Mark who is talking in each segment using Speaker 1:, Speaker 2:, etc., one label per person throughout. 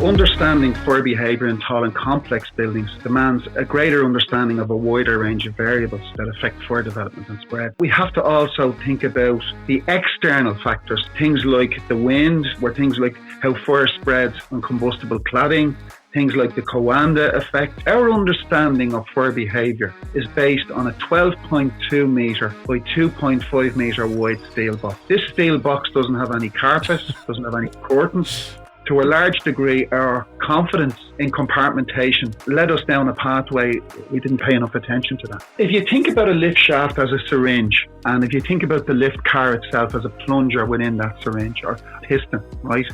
Speaker 1: Understanding fire behaviour in tall and complex buildings demands a greater understanding of a wider range of variables that affect fire development and spread. We have to also think about the external factors, things like the wind, or things like how fire spreads on combustible cladding, things like the Coanda effect. Our understanding of fire behaviour is based on a 12.2 metre by 2.5 metre wide steel box. This steel box doesn't have any carpet, doesn't have any curtains. To a large degree, our confidence in compartmentation led us down a pathway we didn't pay enough attention to that. If you think about a lift shaft as a syringe, and if you think about the lift car itself as a plunger within that syringe or piston, right?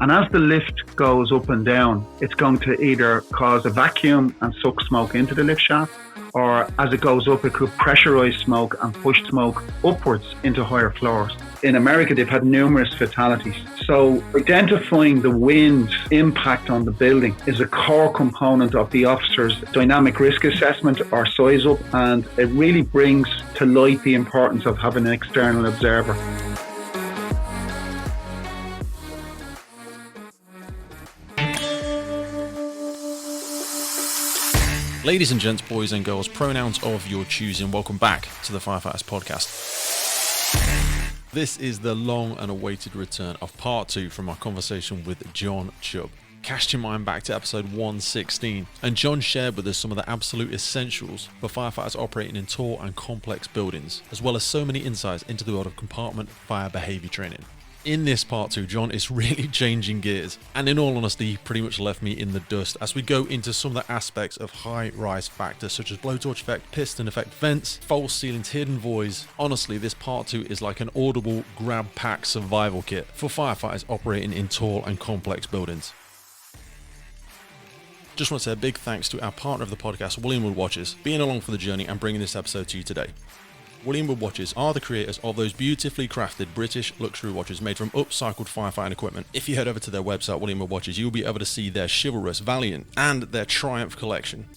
Speaker 1: And as the lift goes up and down, it's going to either cause a vacuum and suck smoke into the lift shaft, or as it goes up, it could pressurise smoke and push smoke upwards into higher floors. In America, they've had numerous fatalities. So identifying the wind impact on the building is a core component of the officer's dynamic risk assessment or size up, and it really brings to light the importance of having an external observer.
Speaker 2: Ladies and gents, boys and girls, pronouns of your choosing, welcome back to the Firefighters podcast. This is the long and awaited return of part 2 from our conversation with John Chubb. Cast your mind back to episode 116, and John shared with us some of the absolute essentials for firefighters operating in tall and complex buildings, as well as so many insights into the world of compartment fire behaviour training. In this part 2, John is really changing gears, and in all honesty, he pretty much left me in the dust as we go into some of the aspects of high-rise factors such as blowtorch effect, piston effect, vents, false ceilings, hidden voids. Honestly, this part 2 is like an audible grab pack survival kit for firefighters operating in tall and complex buildings. Just want to say a big thanks to our partner of the podcast, William Wood Watches, being along for the journey and bringing this episode to you today. William Wood Watches are the creators of those beautifully crafted British luxury watches made from upcycled firefighting equipment. If you head over to their website, William Wood Watches, you'll be able to see their Chivalrous, Valiant, and their Triumph collection.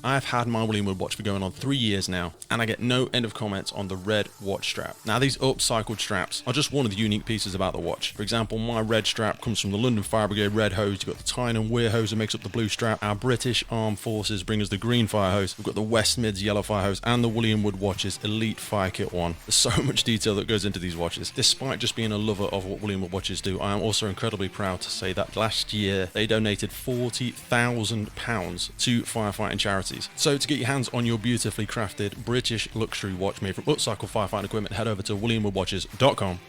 Speaker 2: I've had my William Wood watch for going on 3 years now, and I get no end of comments on the red watch strap. Now, these upcycled straps are just one of the unique pieces about the watch. For example, my red strap comes from the London Fire Brigade red hose. You've got the Tynan Weir hose that makes up the blue strap. Our British Armed Forces bring us the green fire hose. We've got the West Mids yellow fire hose and the William Wood Watches Elite Fire Kit 1. There's so much detail that goes into these watches. Despite just being a lover of what William Wood Watches do, I am also incredibly proud to say that last year they donated £40,000 to firefighting charities. So to get your hands on your beautifully crafted British luxury watch made from upcycled firefighting equipment, head over to williamwoodwatches.com.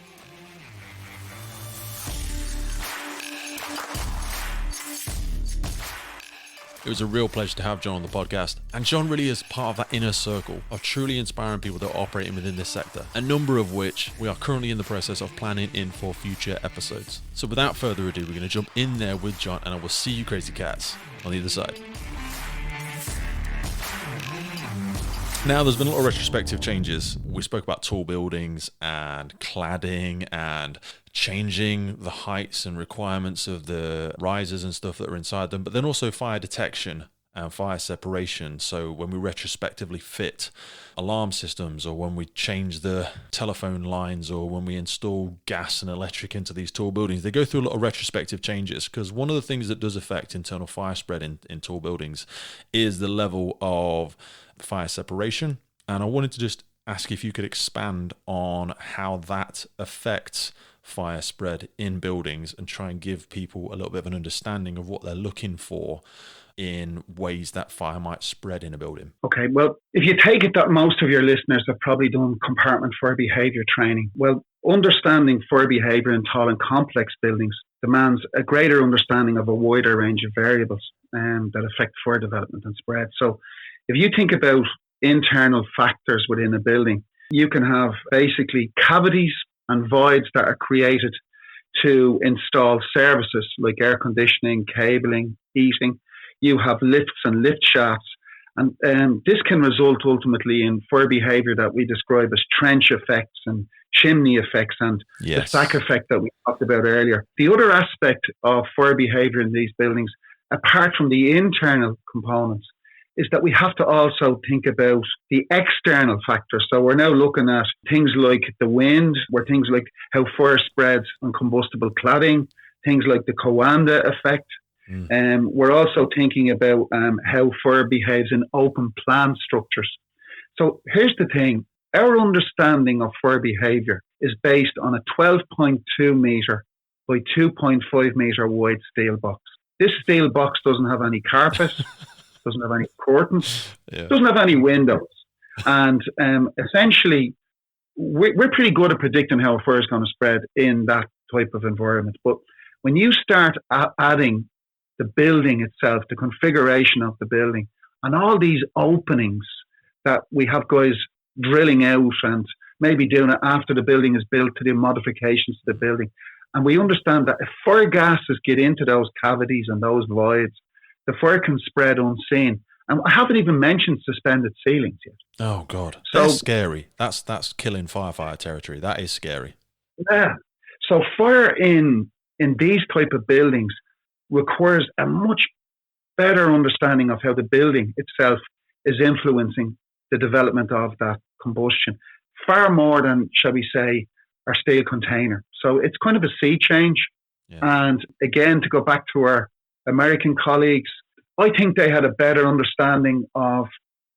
Speaker 2: It was a real pleasure to have John on the podcast, and John really is part of that inner circle of truly inspiring people that are operating within this sector, a number of which we are currently in the process of planning in for future episodes. So without further ado, we're going to jump in there with John, and I will see you crazy cats on the other side. Now, there's been a lot of retrospective changes. We spoke about tall buildings and cladding and changing the heights and requirements of the risers and stuff that are inside them, but then also fire detection and fire separation. So when we retrospectively fit alarm systems, or when we change the telephone lines, or when we install gas and electric into these tall buildings, they go through a lot of retrospective changes, because one of the things that does affect internal fire spread in tall buildings is the level of fire separation. And I wanted to just ask if you could expand on how that affects fire spread in buildings and try and give people a little bit of an understanding of what they're looking for in ways that fire might spread in a building.
Speaker 1: Okay, well, if you take it that most of your listeners have probably done compartment fire behaviour training, well, understanding fire behaviour in tall and complex buildings demands a greater understanding of a wider range of variables that affect fire development and spread. So if you think about internal factors within a building, you can have basically cavities and voids that are created to install services like air conditioning, cabling, heating. You have lifts and lift shafts, and this can result ultimately in fire behaviour that we describe as trench effects and chimney effects and the stack effect that we talked about earlier. The other aspect of fire behaviour in these buildings, apart from the internal components, is that we have to also think about the external factors. So we're now looking at things like the wind, or things like how fire spreads on combustible cladding, things like the Coanda effect, We're also thinking about how fire behaves in open plan structures. So here's the thing. Our understanding of fire behaviour is based on a 12.2 metre by 2.5 metre wide steel box. This steel box doesn't have any carpet, doesn't have any curtains, doesn't have any windows. And essentially, we're pretty good at predicting how a fire is going to spread in that type of environment. But when you start adding the building itself, the configuration of the building, and all these openings that we have guys drilling out and maybe doing it after the building is built to do modifications to the building. And we understand that if fire gases get into those cavities and those voids, the fire can spread unseen. And I haven't even mentioned suspended ceilings yet.
Speaker 2: Oh, God. So, that's scary. That's killing firefighter territory. That is scary.
Speaker 1: Yeah. So fire in these type of buildings requires a much better understanding of how the building itself is influencing the development of that combustion, far more than, shall we say, our steel container. So it's kind of a sea change. Yeah. And again, to go back to our American colleagues, I think they had a better understanding of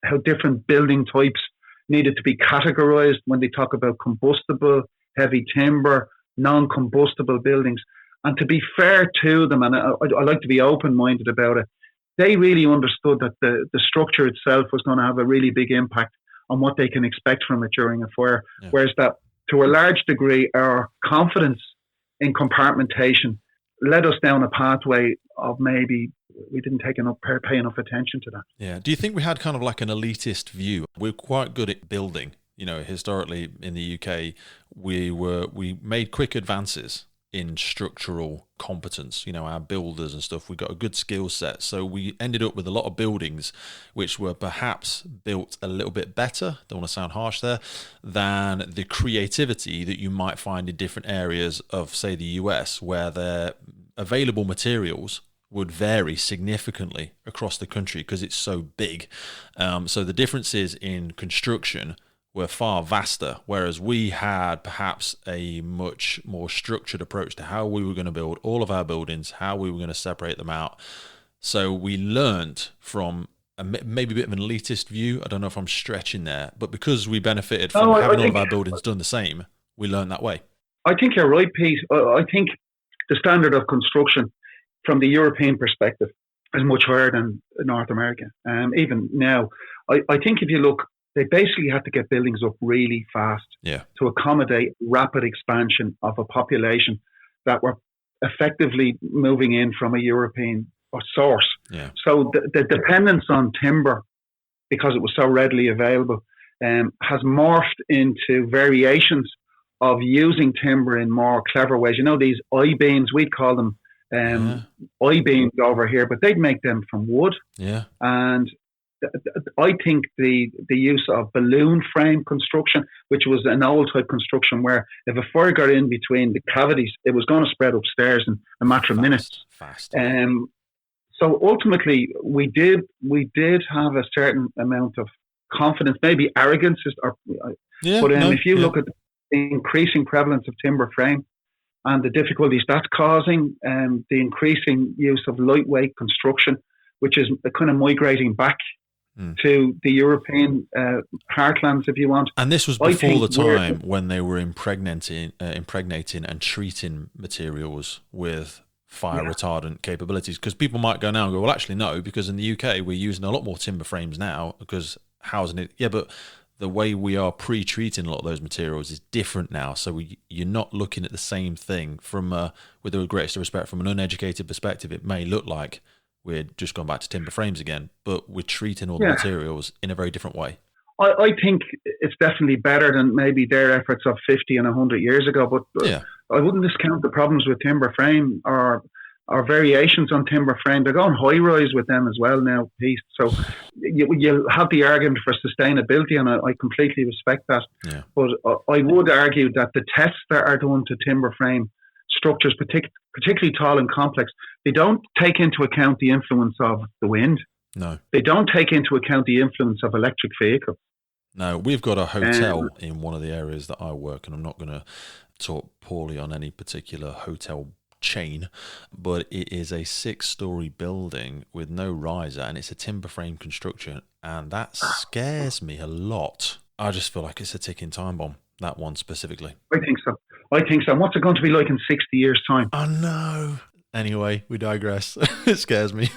Speaker 1: how different building types needed to be categorized when they talk about combustible, heavy timber, non-combustible buildings. And to be fair to them, and I like to be open-minded about it, they really understood that the structure itself was going to have a really big impact on what they can expect from it during a fire. Yeah. Whereas that, to a large degree, our confidence in compartmentation led us down a pathway of maybe we didn't pay enough attention to that.
Speaker 2: Yeah. Do you think we had kind of like an elitist view? We're quite good at building. You know, historically in the UK, we made quick advances in structural competence. You know, our builders and stuff, we got a good skill set. So we ended up with a lot of buildings which were perhaps built a little bit better, don't want to sound harsh there, than the creativity that you might find in different areas of, say, the US, where their available materials would vary significantly across the country because it's so big. So the differences in construction were far vaster, whereas we had perhaps a much more structured approach to how we were going to build all of our buildings, how we were going to separate them out. So we learned from maybe a bit of an elitist view. I don't know if I'm stretching there, but because we benefited from having all of our buildings done the same, we learned that way.
Speaker 1: I think you're right, Pete. I think the standard of construction from the European perspective is much higher than North America. Even now, I think if you look, they basically had to get buildings up really fast to accommodate rapid expansion of a population that were effectively moving in from a European source. Yeah. So the dependence on timber, because it was so readily available, has morphed into variations of using timber in more clever ways. You know, these I-beams, we'd call them I-beams over here, but they'd make them from wood. Yeah. And I think the use of balloon frame construction, which was an old type construction where if a fire got in between the cavities, it was going to spread upstairs in a matter of minutes. Fast. So ultimately, we did have a certain amount of confidence, maybe arrogance. If you look at the increasing prevalence of timber frame and the difficulties that's causing, the increasing use of lightweight construction, which is kind of migrating back to the European heartlands, if you want.
Speaker 2: And this was before the time when they were impregnating and treating materials with fire retardant capabilities. Because people might go now and go, well, actually, no, because in the UK, we're using a lot more timber frames now because housing it. Yeah, but the way we are pre-treating a lot of those materials is different now. So you're not looking at the same thing from, with the greatest respect, from an uneducated perspective. It may look like we're just gone back to timber frames again, but we're treating all the materials in a very different way.
Speaker 1: I think it's definitely better than maybe their efforts of 50 and 100 years ago, but I wouldn't discount the problems with timber frame or variations on timber frame. They're going high-rise with them as well now, Pete. So you'll have the argument for sustainability, and I completely respect that. Yeah. But I would argue that the tests that are done to timber frame structures, particularly tall and complex, they don't take into account the influence of the wind. No. They don't take into account the influence of electric vehicles.
Speaker 2: No, we've got a hotel in one of the areas that I work, and I'm not going to talk poorly on any particular hotel chain, but it is a 6-story building with no riser, and it's a timber frame construction, and that scares me a lot. I just feel like it's a ticking time bomb, that one specifically.
Speaker 1: I think so. And what's it going to be like in 60 years' time?
Speaker 2: I know. Anyway, we digress. It scares me.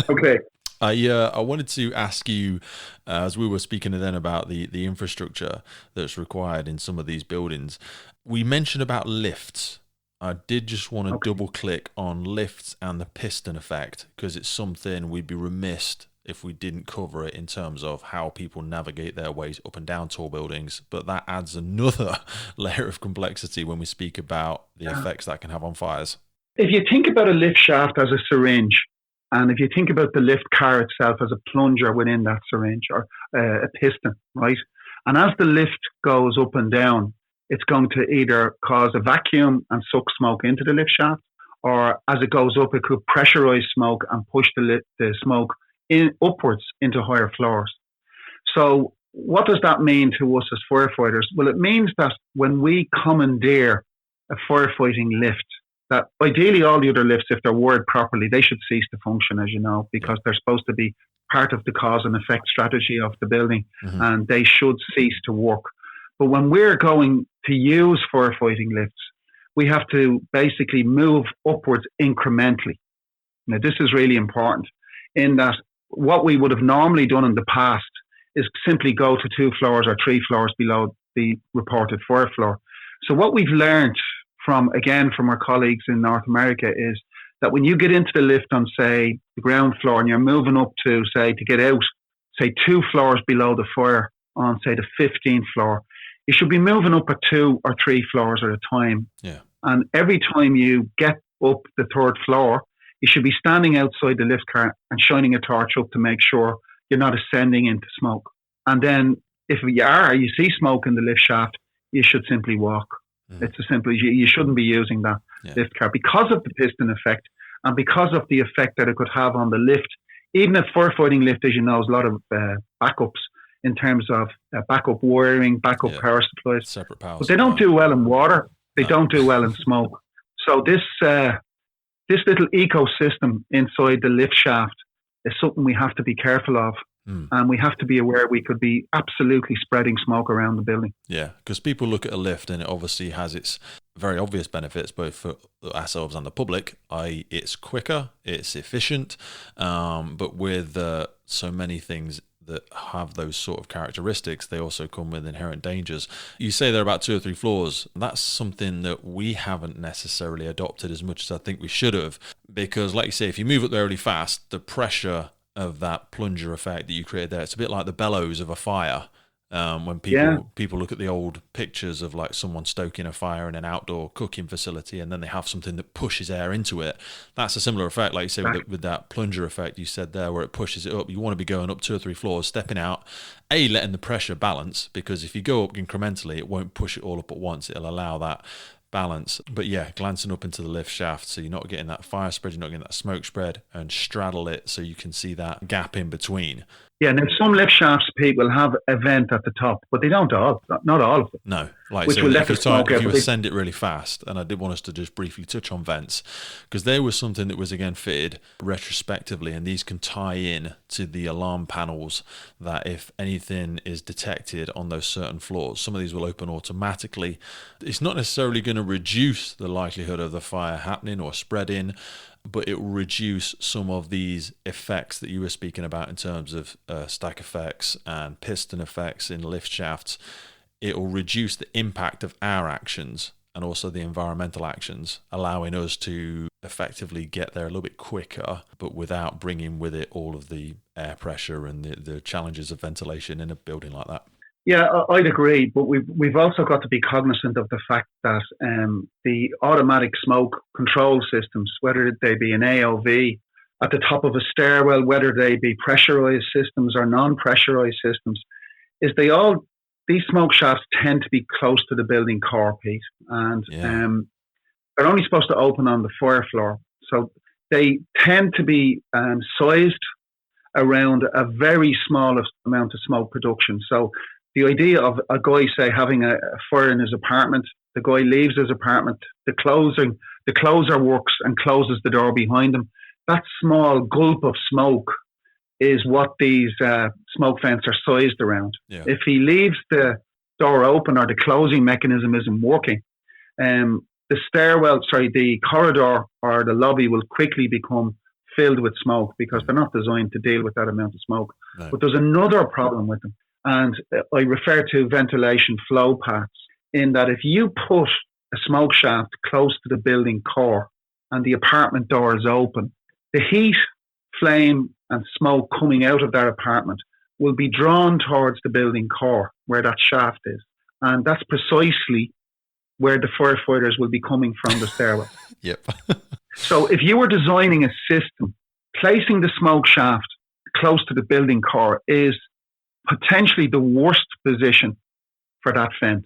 Speaker 1: Okay.
Speaker 2: I wanted to ask you, as we were speaking then about the infrastructure that's required in some of these buildings, we mentioned about lifts. I did just want to double click on lifts and the piston effect, because it's something we'd be remiss if we didn't cover it in terms of how people navigate their ways up and down tall buildings. But that adds another layer of complexity when we speak about the effects that can have on fires.
Speaker 1: If you think about a lift shaft as a syringe, and if you think about the lift car itself as a plunger within that syringe, or a piston, right? And as the lift goes up and down, it's going to either cause a vacuum and suck smoke into the lift shaft, or as it goes up, it could pressurize smoke and push the smoke upwards into higher floors. So what does that mean to us as firefighters? Well, it means that when we commandeer a firefighting lift, that ideally all the other lifts, if they're wired properly, they should cease to function, as you know, because they're supposed to be part of the cause and effect strategy of the building, and they should cease to work. But when we're going to use firefighting lifts, we have to basically move upwards incrementally. Now, this is really important in that what we would have normally done in the past is simply go to 2 floors or 3 floors below the reported fire floor. So what we've learned from our colleagues in North America is that when you get into the lift on, say, the ground floor and you're moving up to, say, to get out, say, 2 floors below the fire on, say, the 15th floor, you should be moving up at 2 or 3 floors at a time.
Speaker 2: Yeah.
Speaker 1: And every time you get up the 3rd floor, you should be standing outside the lift car and shining a torch up to make sure you're not ascending into smoke. And then if you see smoke in the lift shaft, you should simply walk. It's as simple as you shouldn't be using that lift car because of the piston effect and because of the effect that it could have on the lift. Even a firefighting lift, as you know, has a lot of backups in terms of backup wiring, backup power supplies.
Speaker 2: Separate power.
Speaker 1: But they don't do well in water. They don't do well in smoke. So this little ecosystem inside the lift shaft is something we have to be careful of. And we have to be aware we could be absolutely spreading smoke around the building. Yeah,
Speaker 2: because people look at a lift and it obviously has its very obvious benefits, both for ourselves and the public, i.e. it's quicker, it's efficient, but with so many things that have those sort of characteristics, they also come with inherent dangers. You say they're about 2 or 3 floors. That's something that we haven't necessarily adopted as much as I think we should have, because like you say, if you move up there really fast, the pressure of that plunger effect that you created there, it's a bit like the bellows of a fire. When people look at the old pictures of like someone stoking a fire in an outdoor cooking facility and then they have something that pushes air into it, that's a similar effect, like you say, with that plunger effect you said there, where it pushes it up. You want to be going up 2 or 3 floors, stepping out, letting the pressure balance, because if you go up incrementally, it won't push it all up at once. It'll allow that balance. But glancing up into the lift shaft, so you're not getting that fire spread, you're not getting that smoke spread, and straddle it so you can see that gap in between.
Speaker 1: Yeah, now some lift shafts, Pete, will have a vent at the top, but they don't all, not all of them.
Speaker 2: No, like
Speaker 1: which
Speaker 2: so
Speaker 1: will let the smoke out.
Speaker 2: If you ascend it really fast, and I did want us to just briefly touch on vents, because there was something that was again fitted retrospectively, and these can tie in to the alarm panels, that if anything is detected on those certain floors, some of these will open automatically. It's not necessarily going to reduce the likelihood of the fire happening or spreading, but it will reduce some of these effects that you were speaking about in terms of stack effects and piston effects in lift shafts. It will reduce the impact of our actions and also the environmental actions, allowing us to effectively get there a little bit quicker, but without bringing with it all of the air pressure and the challenges of ventilation in a building like that.
Speaker 1: Yeah, I'd agree, but we've also got to be cognizant of the fact that the automatic smoke control systems, whether they be an AOV at the top of a stairwell, whether they be pressurized systems or non-pressurized systems, these smoke shafts tend to be close to the building core, Pete, and they're only supposed to open on the fire floor, so they tend to be sized around a very small amount of smoke production. So the idea of a guy, say, having a fire in his apartment, the guy leaves his apartment, the the closer works and closes the door behind him, that small gulp of smoke is what these smoke vents are sized around.
Speaker 2: Yeah.
Speaker 1: If he leaves the door open or the closing mechanism isn't working, the corridor or the lobby will quickly become filled with smoke because they're not designed to deal with that amount of smoke.
Speaker 2: No.
Speaker 1: But there's another problem with them, and I refer to ventilation flow paths, in that if you put a smoke shaft close to the building core and the apartment door is open, the heat, flame and smoke coming out of that apartment will be drawn towards the building core where that shaft is. And that's precisely where the firefighters will be coming from the stairwell.
Speaker 2: Yep.
Speaker 1: So if you were designing a system, placing the smoke shaft close to the building core is potentially the worst position for that vent.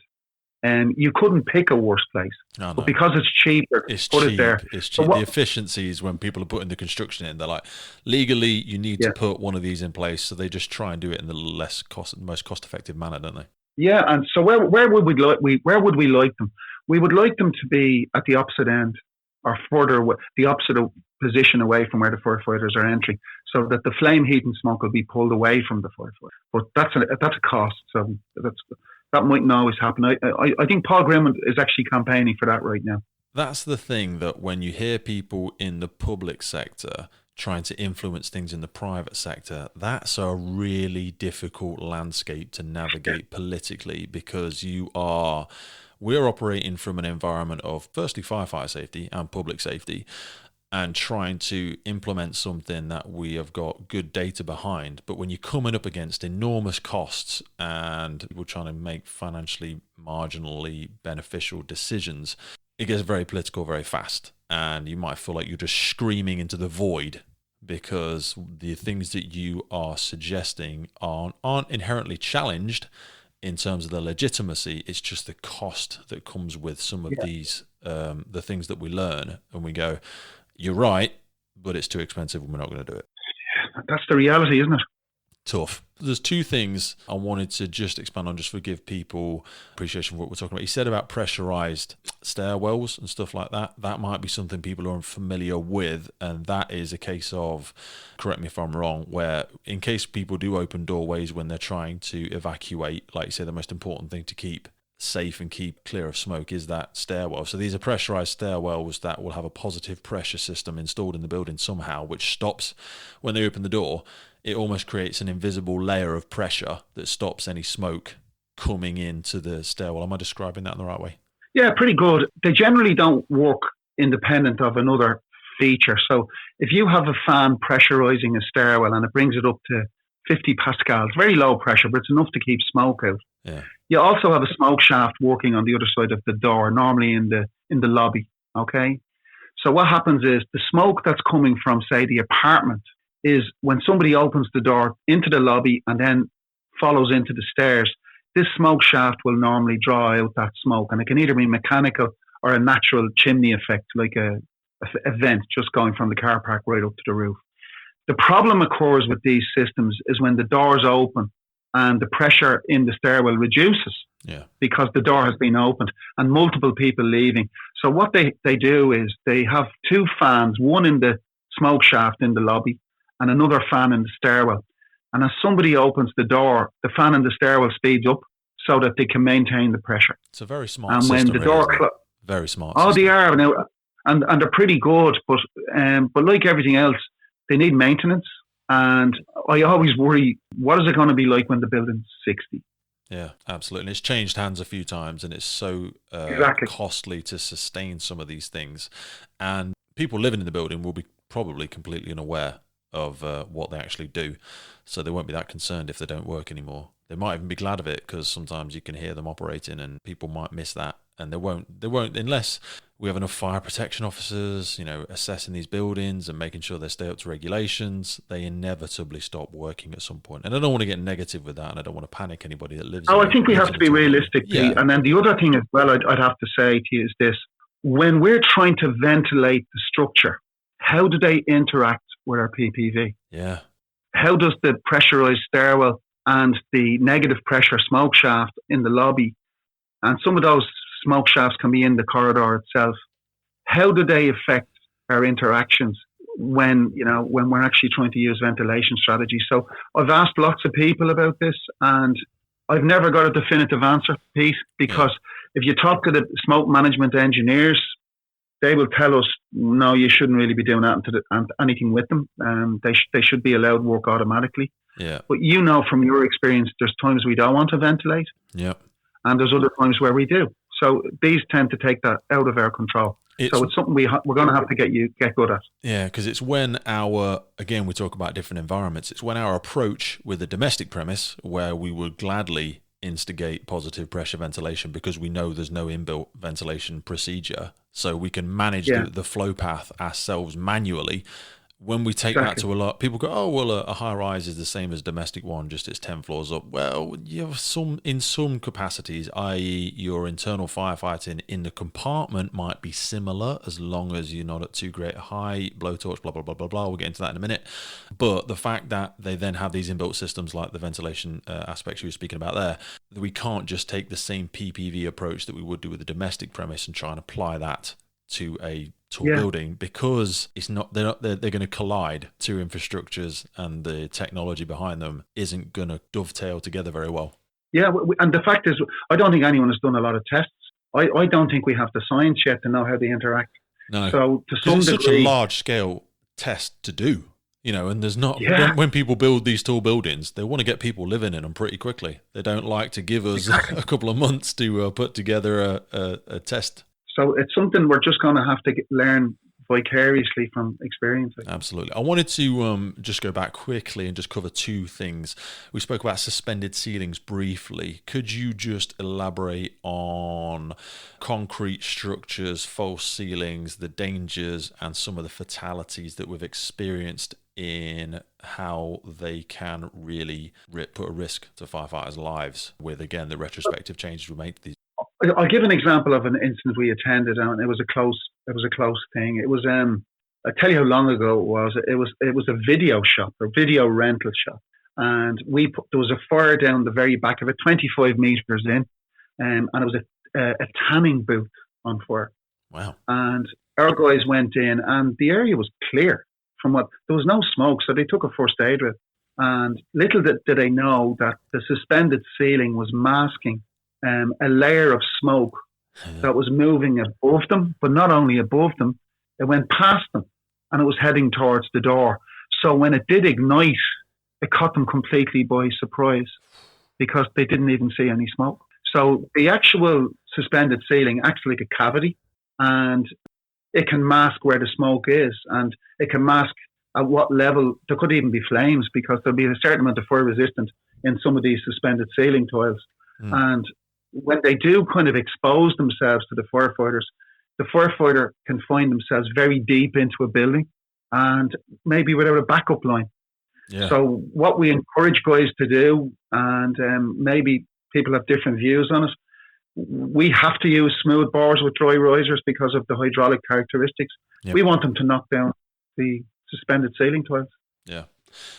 Speaker 1: You couldn't pick a worse place.
Speaker 2: No.
Speaker 1: But because it's cheaper, put it there.
Speaker 2: It's cheap. The efficiencies, when people are putting the construction in, they're like, legally, you need to put one of these in place. So they just try and do it in the most cost-effective manner, don't they? Yeah,
Speaker 1: and so where would we like them? We would like them to be at the opposite end, or further away, the opposite position away from where the firefighters are entering, so that the flame, heat, and smoke will be pulled away from the firefighter. But that's a cost. So that mightn't always happen. I think Paul Grimwood is actually campaigning for that right now.
Speaker 2: That's the thing, that when you hear people in the public sector trying to influence things in the private sector, that's a really difficult landscape to navigate politically, because we're operating from an environment of, firstly, firefighter safety and public safety, and trying to implement something that we have got good data behind. But when you're coming up against enormous costs and we're trying to make financially marginally beneficial decisions, it gets very political very fast. And you might feel like you're just screaming into the void, because the things that you are suggesting aren't inherently challenged in terms of the legitimacy. It's just the cost that comes with some of these, the things that we learn, and we go, you're right, but it's too expensive and we're not going to do it.
Speaker 1: That's the reality, isn't it?
Speaker 2: Tough. There's two things I wanted to just expand on, just to give people appreciation for what we're talking about. You said about pressurized stairwells and stuff like that. That might be something people are unfamiliar with, and that is a case of, correct me if I'm wrong, where in case people do open doorways when they're trying to evacuate, like you say, the most important thing to keep safe and keep clear of smoke is that stairwell. So these are pressurized stairwells that will have a positive pressure system installed in the building somehow, which stops when they open the door. It almost creates an invisible layer of pressure that stops any smoke coming into the stairwell. Am I describing that in the right way?
Speaker 1: Yeah, pretty good. They generally don't work independent of another feature. So if you have a fan pressurizing a stairwell and it brings it up to 50 pascals, very low pressure, but it's enough to keep smoke out.
Speaker 2: Yeah.
Speaker 1: You also have a smoke shaft working on the other side of the door, normally in the lobby. Okay. So what happens is the smoke that's coming from, say, the apartment, is when somebody opens the door into the lobby and then follows into the stairs, this smoke shaft will normally draw out that smoke, and it can either be mechanical or a natural chimney effect, like a vent just going from the car park right up to the roof. The problem occurs with these systems is when the doors open and the pressure in the stairwell reduces, because the door has been opened and multiple people leaving. So what they do is they have two fans, one in the smoke shaft in the lobby and another fan in the stairwell. And as somebody opens the door, the fan in the stairwell speeds up so that they can maintain the pressure.
Speaker 2: It's a very smart system. And when the door very smart.
Speaker 1: Oh, system. They are now, and they're pretty good. But like everything else, they need maintenance. And I always worry, what is it going to be like when the building's 60?
Speaker 2: Yeah, absolutely. And it's changed hands a few times, and it's so costly to sustain some of these things. And people living in the building will be probably completely unaware of what they actually do, so they won't be that concerned if they don't work anymore. They might even be glad of it, because sometimes you can hear them operating and people might miss that, and they won't unless we have enough fire protection officers, assessing these buildings and making sure they stay up to regulations. They inevitably stop working at some point. And I don't want to get negative with that, and I don't want to panic anybody that lives
Speaker 1: I think we have to be realistic. Yeah. And then the other thing as well I'd have to say to you is this: when we're trying to ventilate the structure, how do they interact with our PPV?
Speaker 2: Yeah.
Speaker 1: How does the pressurized stairwell and the negative pressure smoke shaft in the lobby, and some of those smoke shafts can be in the corridor itself, how do they affect our interactions when we're actually trying to use ventilation strategies? So I've asked lots of people about this, and I've never got a definitive answer, Pete, because if you talk to the smoke management engineers, they will tell us, no, you shouldn't really be doing that anything with them. They should be allowed work automatically.
Speaker 2: Yeah.
Speaker 1: But from your experience, there's times we don't want to ventilate.
Speaker 2: Yeah.
Speaker 1: And there's other times where we do. So these tend to take that out of our control. So it's something we're going to have to get good at.
Speaker 2: Yeah, because it's when again, we talk about different environments. It's when our approach with a domestic premise, where we would gladly instigate positive pressure ventilation because we know there's no inbuilt ventilation procedure. So we can manage the flow path ourselves manually. When we take that to a lot, people go, oh, well, a high rise is the same as a domestic one, just it's 10 floors up. Well, you have in some capacities, i.e. your internal firefighting in the compartment might be similar as long as you're not at too great a height, blowtorch, blah, blah, blah, blah, blah. We'll get into that in a minute. But the fact that they then have these inbuilt systems like the ventilation aspects you were speaking about there, we can't just take the same PPV approach that we would do with a domestic premise and try and apply that to a tall building, because it's not they're going to collide. Two infrastructures and the technology behind them isn't going to dovetail together very well.
Speaker 1: Yeah, and the fact is, I don't think anyone has done a lot of tests. I don't think we have the science yet to know how they interact.
Speaker 2: No,
Speaker 1: so to some
Speaker 2: it's
Speaker 1: degree,
Speaker 2: such a large scale test to do. And there's not when people build these tall buildings, they want to get people living in them pretty quickly. They don't like to give us a couple of months to put together a test.
Speaker 1: So it's something we're just going to have to learn vicariously from experience.
Speaker 2: Absolutely. I wanted to just go back quickly and just cover two things. We spoke about suspended ceilings briefly. Could you just elaborate on concrete structures, false ceilings, the dangers, and some of the fatalities that we've experienced in how they can really put a risk to firefighters' lives with, again, the retrospective changes we made to these?
Speaker 1: I'll give an example of an incident we attended, and it was a close thing. It was I tell you how long ago it was. It was a video shop or video rental shop, and there was a fire down the very back of it, 25 meters in, and it was a tanning booth on fire.
Speaker 2: Wow!
Speaker 1: And our guys went in, and the area was clear there was no smoke, so they took a first aid with. And little did they know that the suspended ceiling was masking a layer of smoke that was moving above them, but not only above them, it went past them and it was heading towards the door. So when it did ignite, it caught them completely by surprise because they didn't even see any smoke. So the actual suspended ceiling acts like a cavity, and it can mask where the smoke is, and it can mask at what level. There could even be flames because there'll be a certain amount of fire resistant in some of these suspended ceiling tiles. And when they do kind of expose themselves to the firefighter can find themselves very deep into a building and maybe without a backup line. Yeah. So what we encourage guys to do, and maybe people have different views on it, we have to use smooth bores with dry risers because of the hydraulic characteristics. Yep. We want them to knock down the suspended ceiling tiles.
Speaker 2: Yeah.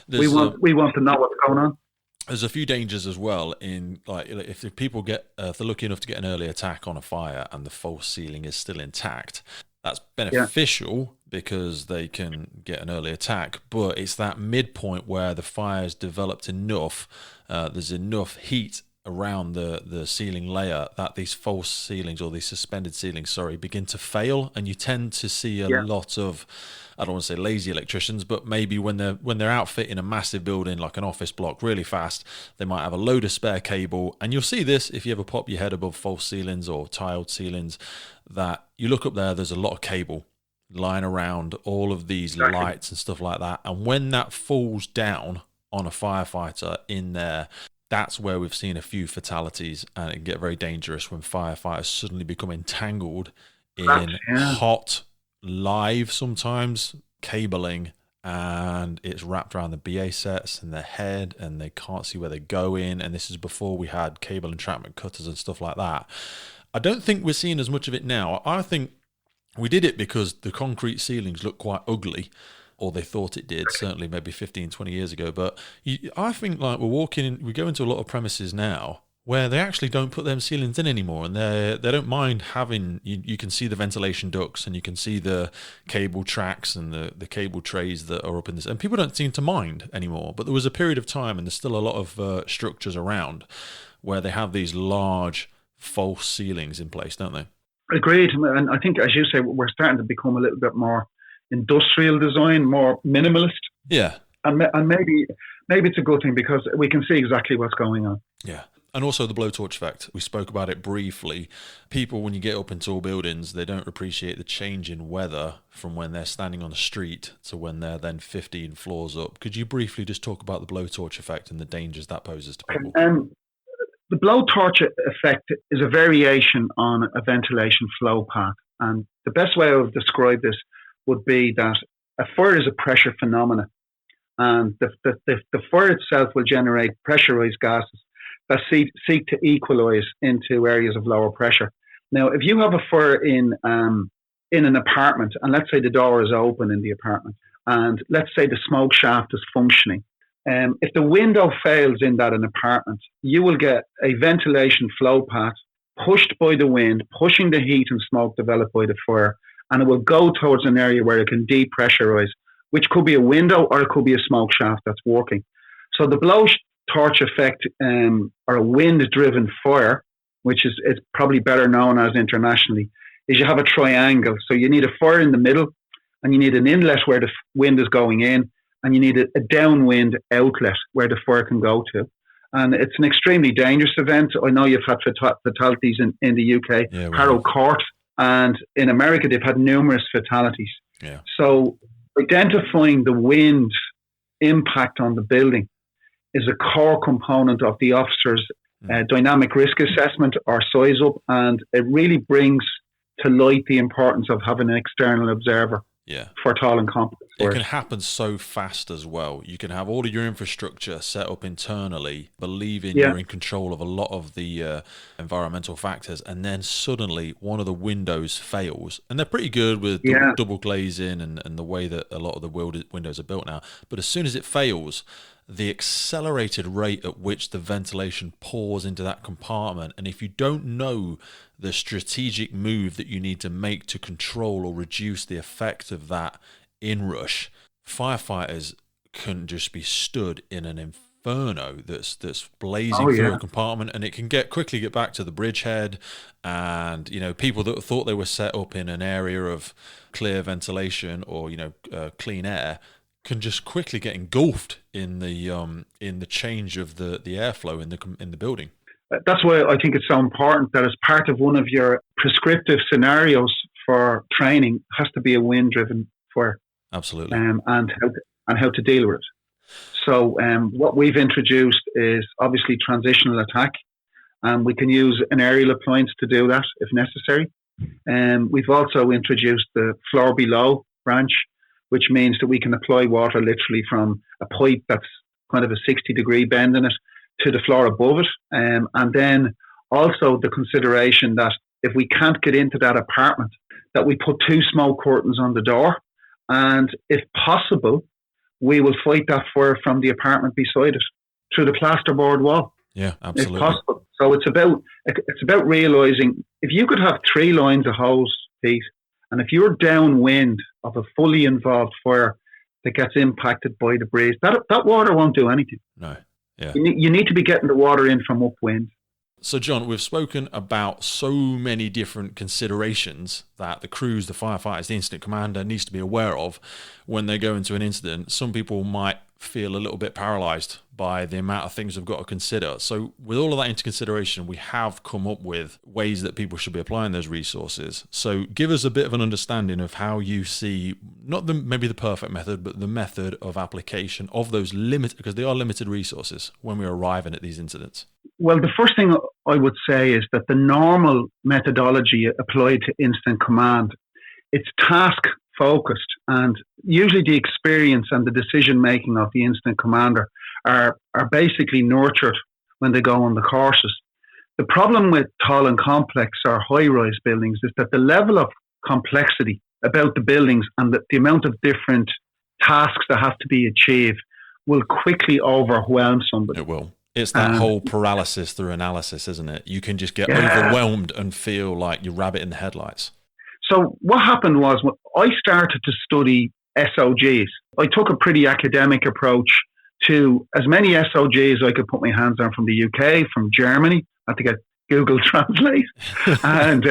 Speaker 1: We want to know what's going on.
Speaker 2: There's a few dangers as well in, like, if people if they're lucky enough to get an early attack on a fire and the false ceiling is still intact, that's beneficial because they can get an early attack. But it's that midpoint where the fire's developed enough, there's enough heat around the ceiling layer that these false ceilings, or these suspended ceilings, begin to fail, and you tend to see a lot of, I don't want to say lazy electricians, but maybe when they're outfitting a massive building like an office block really fast, they might have a load of spare cable. And you'll see this if you ever pop your head above false ceilings or tiled ceilings, that you look up there's a lot of cable lying around all of these lights and stuff like that. And when that falls down on a firefighter in there, that's where we've seen a few fatalities, and it can get very dangerous when firefighters suddenly become entangled in hot, live sometimes, cabling, and it's wrapped around the BA sets and their head, and they can't see where they're going. And this is before we had cable entrapment cutters and stuff like that. I don't think we're seeing as much of it now. I think we did it because the concrete ceilings look quite ugly, or they thought it did, certainly maybe 15, 20 years ago. But I think, like, we go into a lot of premises now where they actually don't put them ceilings in anymore, and they don't mind having, you can see the ventilation ducts and you can see the cable tracks and the cable trays that are up in this, and people don't seem to mind anymore. But there was a period of time, and there's still a lot of structures around where they have these large false ceilings in place, don't they?
Speaker 1: Agreed. And I think, as you say, we're starting to become a little bit more industrial design, more minimalist.
Speaker 2: Yeah.
Speaker 1: And maybe it's a good thing, because we can see exactly what's going on.
Speaker 2: Yeah. And also the blowtorch effect. We spoke about it briefly. People, when you get up in tall buildings, they don't appreciate the change in weather from when they're standing on the street to when they're then 15 floors up. Could you briefly just talk about the blowtorch effect and the dangers that poses to people?
Speaker 1: The blowtorch effect is a variation on a ventilation flow path. And the best way I would describe this would be that a fire is a pressure phenomenon. And the fire itself will generate pressurized gases that seek to equalize into areas of lower pressure. Now, if you have a fire in an apartment, and let's say the door is open in the apartment, and let's say the smoke shaft is functioning, if the window fails in that an apartment, you will get a ventilation flow path pushed by the wind, pushing the heat and smoke developed by the fire, and it will go towards an area where it can depressurize, which could be a window or it could be a smoke shaft that's working. So the blowtorch effect, or a wind-driven fire, which is probably better known as internationally, is you have a triangle. So you need a fire in the middle, and you need an inlet where the wind is going in, and you need a downwind outlet where the fire can go to. And it's an extremely dangerous event. I know you've had fatalities in the UK, Harrow Court, and in America they've had numerous fatalities.
Speaker 2: Yeah.
Speaker 1: So identifying the wind impact on the building is a core component of the officer's dynamic risk assessment or size up, and it really brings to light the importance of having an external observer for tall and complex
Speaker 2: It
Speaker 1: fires.
Speaker 2: can happen so fast as well. You can have all of your infrastructure set up internally, believing you're in control of a lot of the environmental factors, and then suddenly one of the windows fails. And they're pretty good with double glazing and the way that a lot of the windows are built now. But as soon as it fails, the accelerated rate at which the ventilation pours into that compartment, and if you don't know the strategic move that you need to make to control or reduce the effect of that inrush, firefighters can just be stood in an inferno that's blazing through a compartment, and it can quickly get back to the bridgehead. And people that thought they were set up in an area of clear ventilation or clean air can just quickly get engulfed in the change of the airflow in the building.
Speaker 1: That's why I think it's so important that as part of one of your prescriptive scenarios for training has to be a wind-driven fire.
Speaker 2: Absolutely.
Speaker 1: And how to deal with it. So what we've introduced is obviously transitional attack, and we can use an aerial appliance to do that if necessary. We've also introduced the floor below branch, which means that we can apply water literally from a pipe that's kind of a 60-degree bend in it to the floor above it. And then also the consideration that if we can't get into that apartment, that we put 2 smoke curtains on the door. And if possible, we will fight that fire from the apartment beside it through the plasterboard wall.
Speaker 2: Yeah, absolutely.
Speaker 1: If possible. So it's about realising if you could have 3 lines of hose, Pete, and if you're downwind of a fully involved fire that gets impacted by the breeze, that water won't do anything.
Speaker 2: No. Yeah.
Speaker 1: You need to be getting the water in from upwind.
Speaker 2: So, John, we've spoken about so many different considerations that the crews, the firefighters, the incident commander needs to be aware of when they go into an incident. Some people might feel a little bit paralysed by the amount of things we've got to consider. So with all of that into consideration, we have come up with ways that people should be applying those resources. So give us a bit of an understanding of how you see, not maybe the perfect method, but the method of application of those limited, because they are limited resources when we're arriving at these incidents.
Speaker 1: Well, the first thing I would say is that the normal methodology applied to incident command, it's task focused, and usually the experience and the decision making of the incident commander are basically nurtured when they go on the courses. The problem with tall and complex or high-rise buildings is that the level of complexity about the buildings and the amount of different tasks that have to be achieved will quickly overwhelm somebody.
Speaker 2: It will. It's that whole paralysis through analysis, isn't it? You can just get overwhelmed and feel like you're rabbit in the headlights.
Speaker 1: So what happened was, when I started to study SOGs, I took a pretty academic approach to as many SOGs I could put my hands on from the UK, from Germany. I had to get Google Translate, and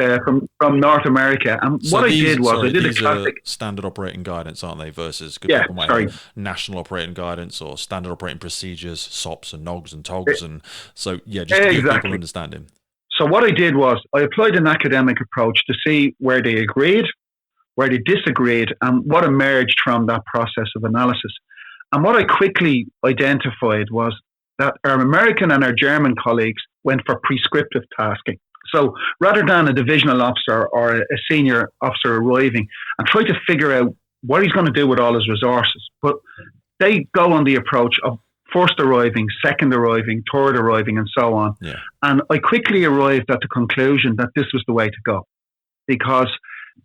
Speaker 1: from North America. And so what I did was, I did a classic
Speaker 2: standard operating guidance, aren't they? Versus national operating guidance or standard operating procedures, SOPs and NOGs and TOGs, and so just to give people understanding.
Speaker 1: So what I did was, I applied an academic approach to see where they agreed, where they disagreed, and what emerged from that process of analysis. And what I quickly identified was that our American and our German colleagues went for prescriptive tasking. So rather than a divisional officer or a senior officer arriving and try to figure out what he's going to do with all his resources, but they go on the approach of first arriving, second arriving, third arriving, and so on. Yeah. And I quickly arrived at the conclusion that this was the way to go, because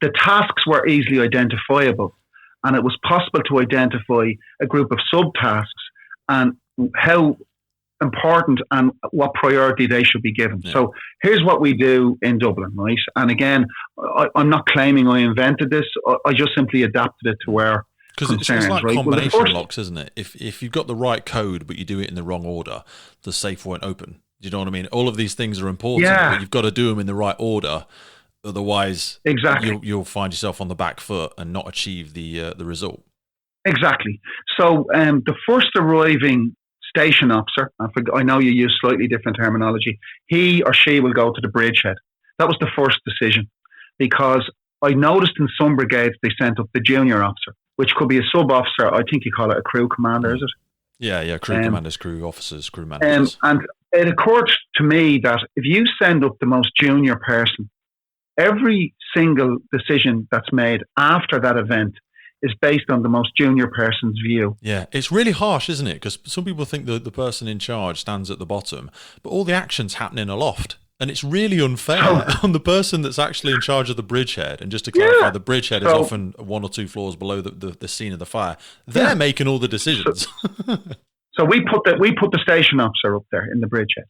Speaker 1: the tasks were easily identifiable, and it was possible to identify a group of subtasks and how important and what priority they should be given. Yeah. So here's what we do in Dublin, right? And again, I'm not claiming I invented this. I just simply adapted it to where
Speaker 2: because it's like combination locks, isn't it? If you've got the right code but you do it in the wrong order, the safe won't open. Do you know what I mean? All of these things are important, but you've got to do them in the right order. Otherwise, you'll find yourself on the back foot and not achieve the result.
Speaker 1: Exactly. So the first arriving station officer, I know you use slightly different terminology, he or she will go to the bridgehead. That was the first decision, because I noticed in some brigades they sent up the junior officer, which could be a sub-officer. I think you call it a crew commander, is it?
Speaker 2: Yeah, crew commanders, crew officers, crew managers.
Speaker 1: And it occurred to me that if you send up the most junior person, every single decision that's made after that event is based on the most junior person's view.
Speaker 2: Yeah, it's really harsh, isn't it? Because some people think that the person in charge stands at the bottom, but all the action's happening aloft. And it's really unfair on the person that's actually in charge of the bridgehead. And just to clarify, the bridgehead is often one or two floors below the scene of the fire. They're making all the decisions.
Speaker 1: So we put the station officer up there in the bridgehead.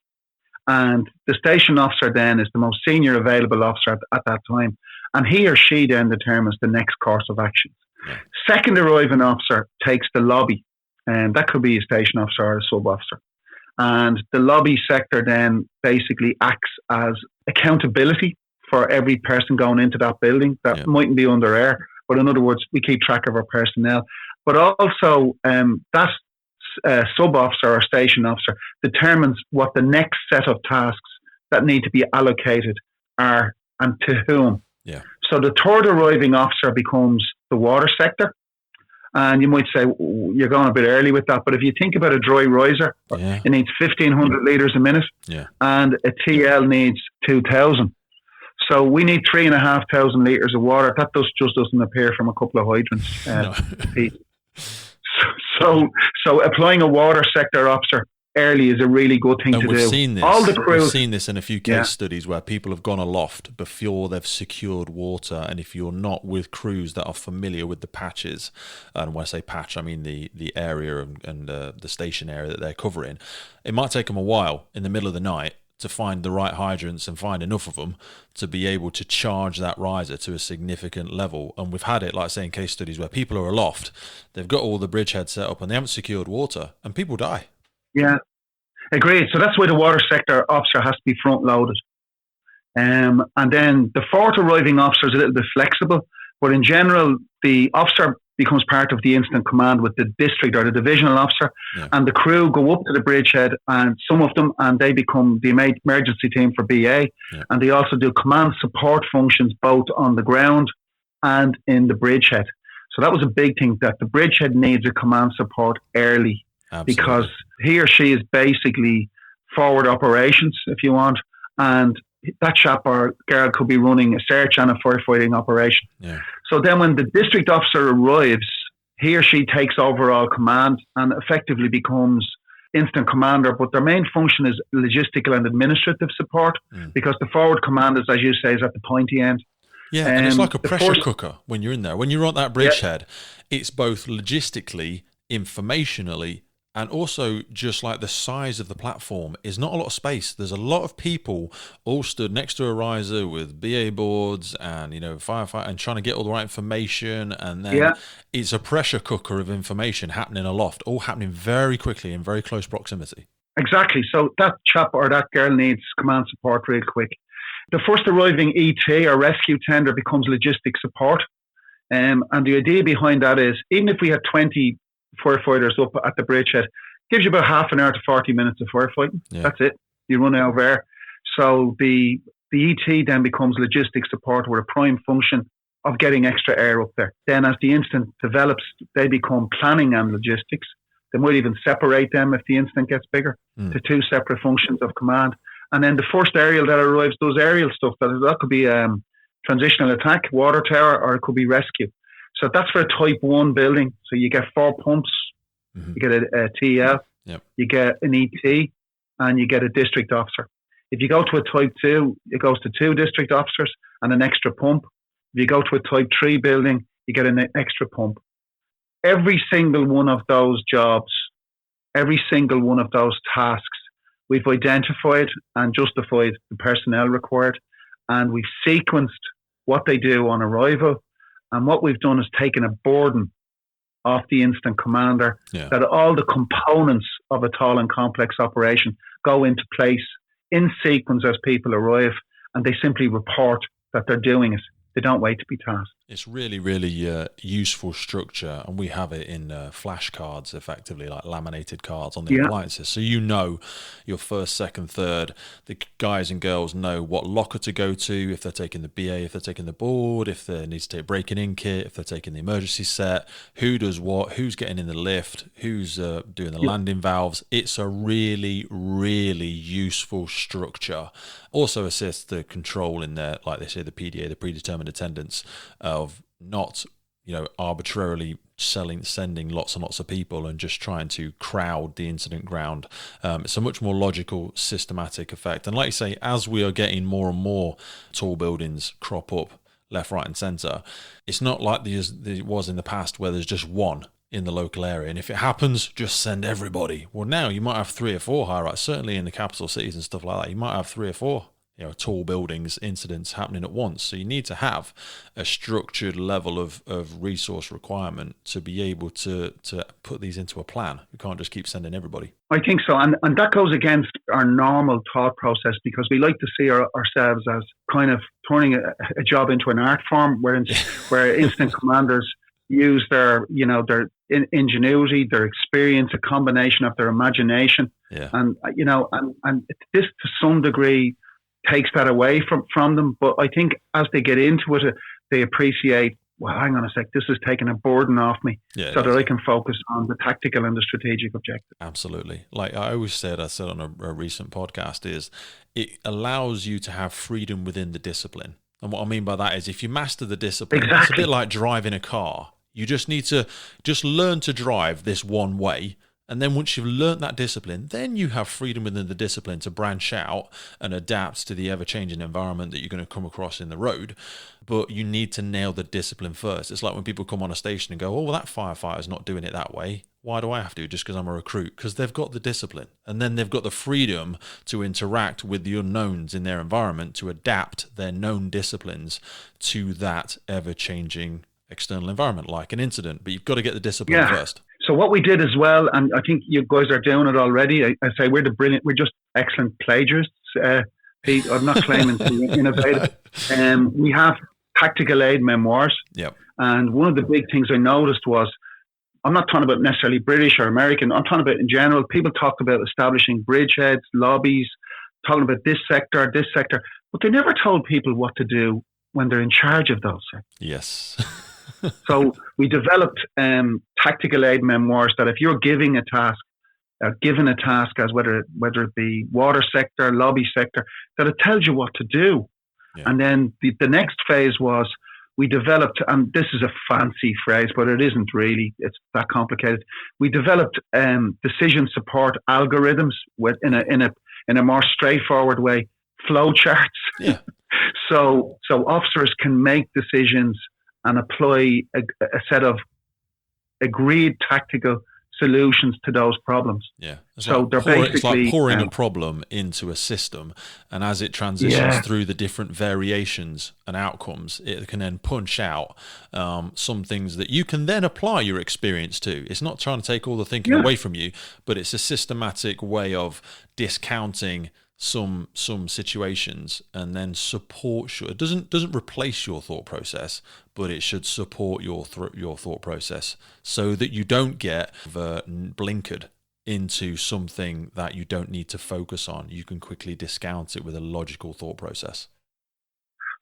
Speaker 1: And the station officer then is the most senior available officer at that time. And he or she then determines the next course of action. Yeah. Second arriving officer takes the lobby. And that could be a station officer or a sub-officer. And the lobby sector then basically acts as accountability for every person going into that building that mightn't be under air. But in other words, we keep track of our personnel. But also that sub-officer or station officer determines what the next set of tasks that need to be allocated are and to whom. Yeah. So the third arriving officer becomes the water sector. And you might say, you're going a bit early with that. But if you think about a dry riser, it needs 1,500 litres a minute. Yeah. And a TL needs 2,000. So we need 3,500 litres of water. That just doesn't appear from a couple of hydrants. So applying a water sector officer early is a really good thing to do.
Speaker 2: We've seen this in a few case studies where people have gone aloft before they've secured water, and if you're not with crews that are familiar with the patches, and when I say patch, I mean the area and the station area that they're covering, it might take them a while in the middle of the night to find the right hydrants and find enough of them to be able to charge that riser to a significant level. And we've had it, like I say, in case studies where people are aloft, they've got all the bridgeheads set up and they haven't secured water, and people die.
Speaker 1: Yeah, agreed. So that's why the water sector officer has to be front loaded. And then the fourth arriving officer is a little bit flexible, but in general, the officer becomes part of the instant command with the district or the divisional officer, and the crew go up to the bridgehead, and some of them, and they become the emergency team for BA, and they also do command support functions both on the ground and in the bridgehead. So that was a big thing, that the bridgehead needs a command support early. Absolutely. Because he or she is basically forward operations, if you want, and that chap or girl could be running a search and a firefighting operation. Yeah. So then when the district officer arrives, he or she takes overall command and effectively becomes instant commander, but their main function is logistical and administrative support, because the forward command is, as you say, is at the pointy end.
Speaker 2: Yeah, and it's like a pressure cooker when you're in there. When you're on that bridgehead, it's both logistically, informationally, And also, just like the size of the platform is not a lot of space. There's a lot of people all stood next to a riser with BA boards and, firefighter, and trying to get all the right information. And then it's a pressure cooker of information happening aloft, all happening very quickly in very close proximity.
Speaker 1: Exactly. So that chap or that girl needs command support real quick. The first arriving ET or rescue tender becomes logistic support. And the idea behind that is, even if we had 20 firefighters up at the bridgehead, gives you about half an hour to 40 minutes of firefighting. Yeah. That's it. You run out of air. So the ET then becomes logistic support with a prime function of getting extra air up there. Then as the incident develops, they become planning and logistics. They might even separate them if the incident gets bigger to two separate functions of command. And then the first aerial that arrives does aerial stuff. That could be transitional attack, water tower, or it could be rescue. So that's for a type 1 building. So you get 4 pumps, you get a TL, you get an ET, and you get a district officer. If you go to a type 2, it goes to 2 district officers and an extra pump. If you go to a type 3 building, you get an extra pump. Every single one of those jobs, every single one of those tasks, we've identified and justified the personnel required, and we've sequenced what they do on arrival. And what we've done is taken a burden off the incident commander that all the components of a tall and complex operation go into place in sequence as people arrive, and they simply report that they're doing it. They don't wait to be tasked.
Speaker 2: It's really, really useful structure, and we have it in flashcards, effectively, like laminated cards on the appliances. So your first, second, third, the guys and girls know what locker to go to, if they're taking the BA, if they're taking the board, if they need to take breaking in kit, if they're taking the emergency set, who does what, who's getting in the lift, who's doing the landing valves. It's a really, really useful structure. Also assists the control in there, like they say, the PDA, the predetermined attendance, of not, arbitrarily sending lots and lots of people and just trying to crowd the incident ground. It's a much more logical, systematic effect. And like you say, as we are getting more and more tall buildings crop up left, right and centre, it's not like there was in the past where there's just one in the local area, and if it happens, just send everybody. Well, now you might have 3 or 4 high-rise, certainly in the capital cities and stuff like that. You might have 3 or 4 tall buildings, incidents happening at once. So you need to have a structured level of resource requirement to be able to put these into a plan. We can't just keep sending everybody.
Speaker 1: I think so. And that goes against our normal thought process, because we like to see ourselves as kind of turning a job into an art form where incident commanders use their ingenuity, their experience, a combination of their imagination. And this to some degree takes that away from them. But I think as they get into it, they appreciate, well, hang on a sec, this is taking a burden off me, so that I can focus on the tactical and the strategic objective.
Speaker 2: Absolutely. Like I said on a recent podcast, is it allows you to have freedom within the discipline. And what I mean by that is, if you master the discipline, It's a bit like driving a car. You just need to learn to drive this one way. And then once you've learnt that discipline, then you have freedom within the discipline to branch out and adapt to the ever-changing environment that you're going to come across in the road. But you need to nail the discipline first. It's like when people come on a station and go, oh, well, that firefighter's not doing it that way. Why do I have to? Just because I'm a recruit? Because they've got the discipline. And then they've got the freedom to interact with the unknowns in their environment, to adapt their known disciplines to that ever-changing external environment, like an incident. But you've got to get the discipline first.
Speaker 1: So what we did as well, and I think you guys are doing it already, I say we're just excellent plagiarists, Pete. I'm not claiming to be innovative. We have tactical aid memoirs. And one of the big things I noticed was, I'm not talking about necessarily British or American, I'm talking about in general, people talked about establishing bridgeheads, lobbies, talking about this sector, but they never told people what to do when they're in charge of those sectors.
Speaker 2: Yes.
Speaker 1: So we developed tactical aid memoirs that if you're given a task as whether it be water sector, lobby sector, that it tells you what to do. And then the next phase was, we developed, and this is a fancy phrase, but it isn't really, it's that complicated. We developed decision support algorithms in a more straightforward way, flow charts. So officers can make decisions and apply a set of agreed tactical solutions to those problems.
Speaker 2: Yeah.
Speaker 1: It's
Speaker 2: like pouring a problem into a system, and as it transitions through the different variations and outcomes, it can then punch out some things that you can then apply your experience to. It's not trying to take all the thinking away from you, but it's a systematic way of discounting some situations and then support it doesn't replace your thought process, but it should support your thought process so that you don't get blinkered into something that you don't need to focus on. You can quickly discount it with a logical thought process.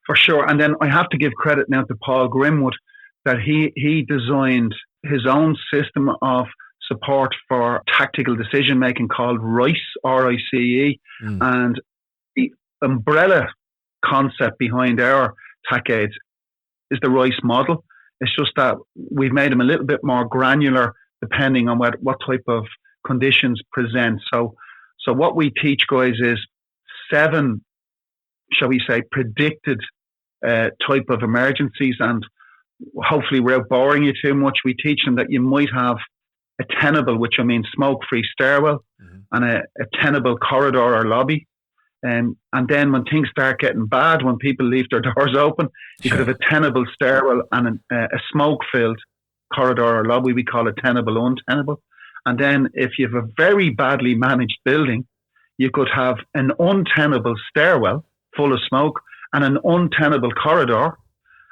Speaker 1: For sure. And then I have to give credit now to Paul Grimwood that he designed his own system of support for tactical decision making called RICE, RICE, and the umbrella concept behind our TAC aids is the RICE model. It's just that we've made them a little bit more granular depending on what type of conditions present. So what we teach guys is 7, shall we say, predicted type of emergencies, and hopefully without boring you too much, we teach them that you might have a tenable, which I mean smoke-free stairwell, and a tenable corridor or lobby. And then when things start getting bad, when people leave their doors open, you could have a tenable stairwell and a smoke-filled corridor or lobby. We call it tenable, untenable. And then if you have a very badly managed building, you could have an untenable stairwell full of smoke and an untenable corridor.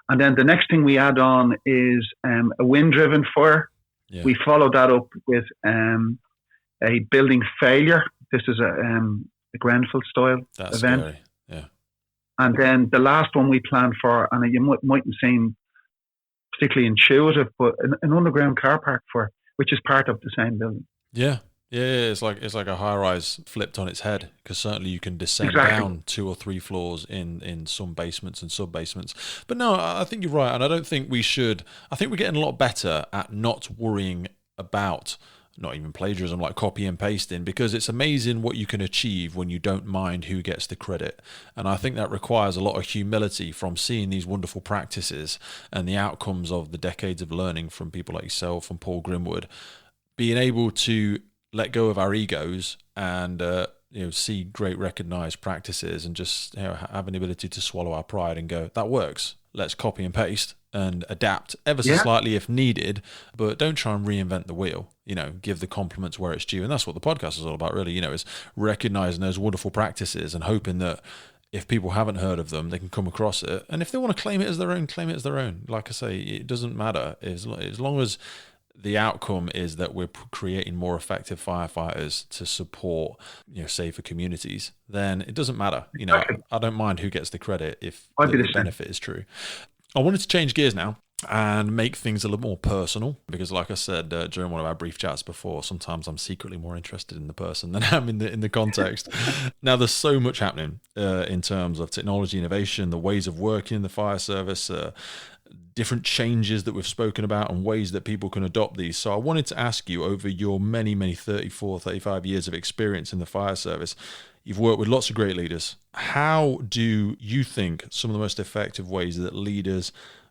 Speaker 1: And then the next thing we add on is a wind-driven fire. Yeah. We follow that up with a building failure. This is a Grenfell style event.
Speaker 2: Scary. Yeah.
Speaker 1: And then the last one we planned for, and you mightn't seem particularly intuitive, but an underground car park for, which is part of the same building.
Speaker 2: Yeah. Yeah, it's like a high-rise flipped on its head, because certainly you can descend down 2 or 3 floors in some basements and sub-basements. But no, I think you're right, and I don't think we should. I think we're getting a lot better at not worrying about not even plagiarism, like copy and pasting, because it's amazing what you can achieve when you don't mind who gets the credit. And I think that requires a lot of humility from seeing these wonderful practices and the outcomes of the decades of learning from people like yourself and Paul Grimwood, being able to let go of our egos and see great recognized practices and just have an ability to swallow our pride and go, that works. Let's copy and paste and adapt ever so slightly if needed, but don't try and reinvent the wheel. Give the compliments where it's due. And that's what the podcast is all about, really, is recognizing those wonderful practices and hoping that if people haven't heard of them, they can come across it. And if they want to claim it as their own, claim it as their own. Like I say, it doesn't matter as long as the outcome is that we're creating more effective firefighters to support, safer communities, then it doesn't matter. I don't mind who gets the credit if the benefit is true. I wanted to change gears now and make things a little more personal, because like I said during one of our brief chats before, sometimes I'm secretly more interested in the person than I am in the context. Now, there's so much happening in terms of technology, innovation, the ways of working in the fire service, different changes that we've spoken about and ways that people can adopt these. So I wanted to ask you, over your many 34, 35 years of experience in the fire service, you've worked with lots of great leaders. How do you think some of the most effective ways that leaders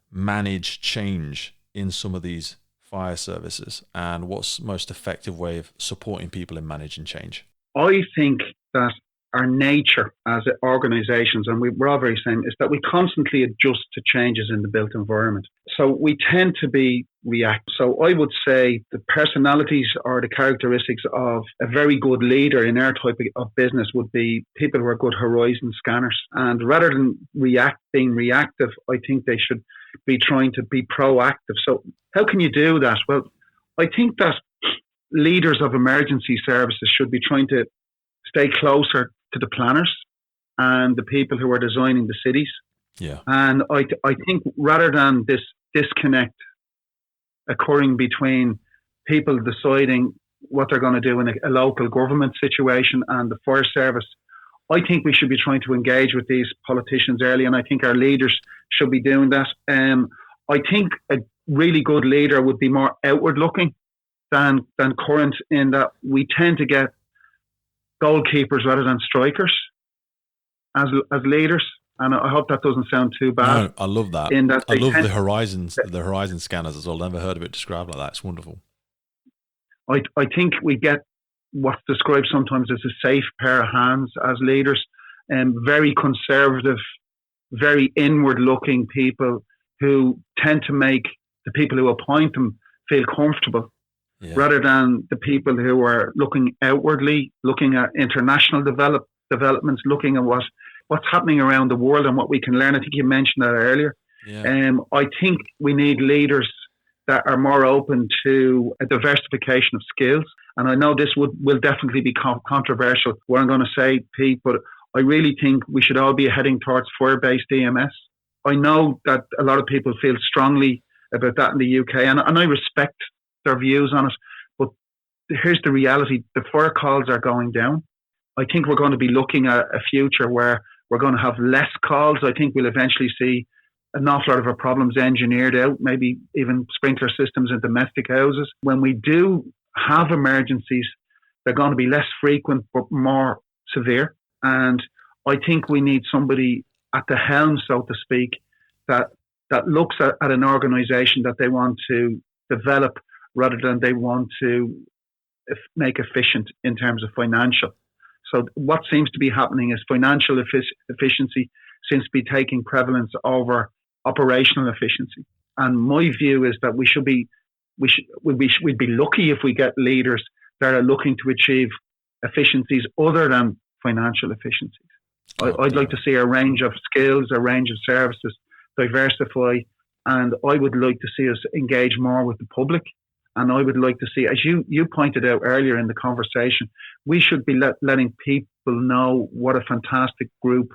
Speaker 2: manage change in some of these fire services, and what's the most effective way of supporting people in managing change?
Speaker 1: I think that our nature as organisations, and we're all very same, is that we constantly adjust to changes in the built environment. So we tend to be reactive. So I would say the personalities or the characteristics of a very good leader in our type of business would be people who are good horizon scanners. And rather than being reactive, I think they should be trying to be proactive. So how can you do that? Well, I think that leaders of emergency services should be trying to stay closer to the planners and the people who are designing the cities.
Speaker 2: Yeah.
Speaker 1: And I think rather than this disconnect occurring between people deciding what they're going to do in a local government situation and the fire service, I think we should be trying to engage with these politicians early, and I think our leaders should be doing that. I think a really good leader would be more outward looking than current, in that we tend to get goalkeepers rather than strikers as leaders, and I hope that doesn't sound too bad.
Speaker 2: No, I love that. I love the horizon scanners as well. I've never heard of it described like that. It's wonderful.
Speaker 1: I think we get what's described sometimes as a safe pair of hands as leaders, and very conservative, very inward-looking people who tend to make the people who appoint them feel comfortable, rather than the people who are looking outwardly, looking at international developments, looking at what's happening around the world and what we can learn. I think you mentioned that earlier. I think we need leaders that are more open to a diversification of skills. And I know this will definitely be controversial, what I'm going to say, Pete, but I really think we should all be heading towards fire-based EMS. I know that a lot of people feel strongly about that in the UK, and I respect their views on it. But here's the reality. The fire calls are going down. I think we're going to be looking at a future where we're going to have less calls. I think we'll eventually see an awful lot of our problems engineered out, maybe even sprinkler systems in domestic houses. When we do have emergencies, they're going to be less frequent but more severe. And I think we need somebody at the helm, so to speak, that looks at an organisation that they want to develop rather than they want to make efficient in terms of financial. So what seems to be happening is financial efficiency seems to be taking prevalence over operational efficiency. And my view is that we'd be lucky if we get leaders that are looking to achieve efficiencies other than financial efficiencies. I'd like to see a range of skills, a range of services diversify, and I would like to see us engage more with the public. And I would like to see, as you pointed out earlier in the conversation, we should be letting people know what a fantastic group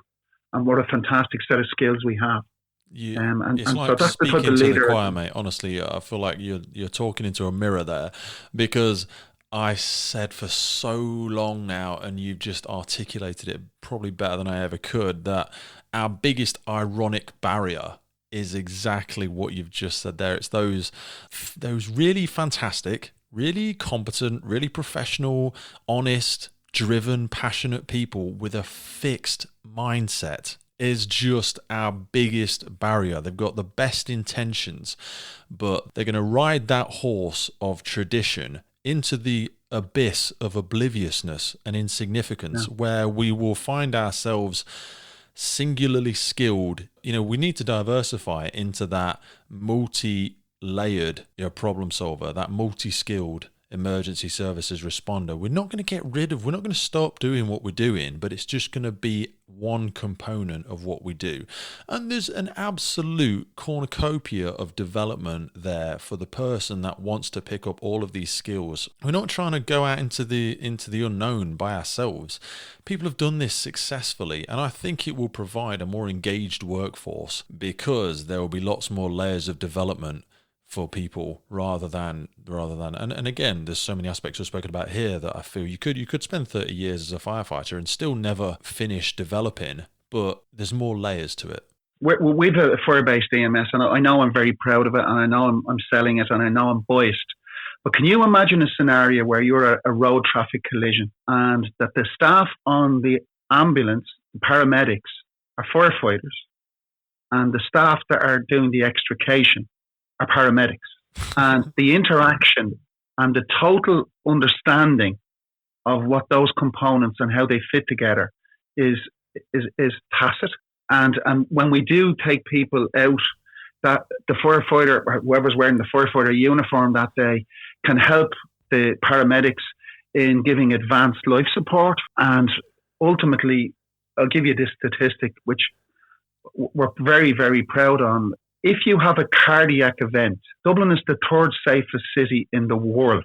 Speaker 1: and what a fantastic set of skills we have.
Speaker 2: It's like speaking to the choir, mate. Honestly, I feel like you're talking into a mirror there, because I said for so long now, and you've just articulated it probably better than I ever could, that our biggest ironic barrier is exactly what you've just said there. It's those really fantastic, really competent, really professional, honest, driven, passionate people with a fixed mindset is just our biggest barrier. They've got the best intentions, but they're going to ride that horse of tradition into the abyss of obliviousness and insignificance, where we will find ourselves singularly skilled. We need to diversify into that multi-layered problem solver, that multi-skilled emergency services responder. We're not going to stop doing what we're doing, but it's just going to be one component of what we do. And there's an absolute cornucopia of development there for the person that wants to pick up all of these skills. We're not trying to go out into the unknown by ourselves. People have done this successfully, and I think it will provide a more engaged workforce, because there will be lots more layers of development for people rather than and again, there's so many aspects we've spoken about here that I feel you could spend 30 years as a firefighter and still never finish developing, but there's more layers to it.
Speaker 1: We've a fire-based EMS, and I know I'm very proud of it, and I know I'm selling it, and I know I'm biased. But can you imagine a scenario where you're a road traffic collision and that the staff on the ambulance, the paramedics, are firefighters, and the staff that are doing the extrication are paramedics, and the interaction and the total understanding of what those components and how they fit together is tacit. And when we do take people out, that the firefighter or whoever's wearing the firefighter uniform that day can help the paramedics in giving advanced life support. And ultimately, I'll give you this statistic, which we're very, very proud on. If you have a cardiac event, Dublin is the third safest city in the world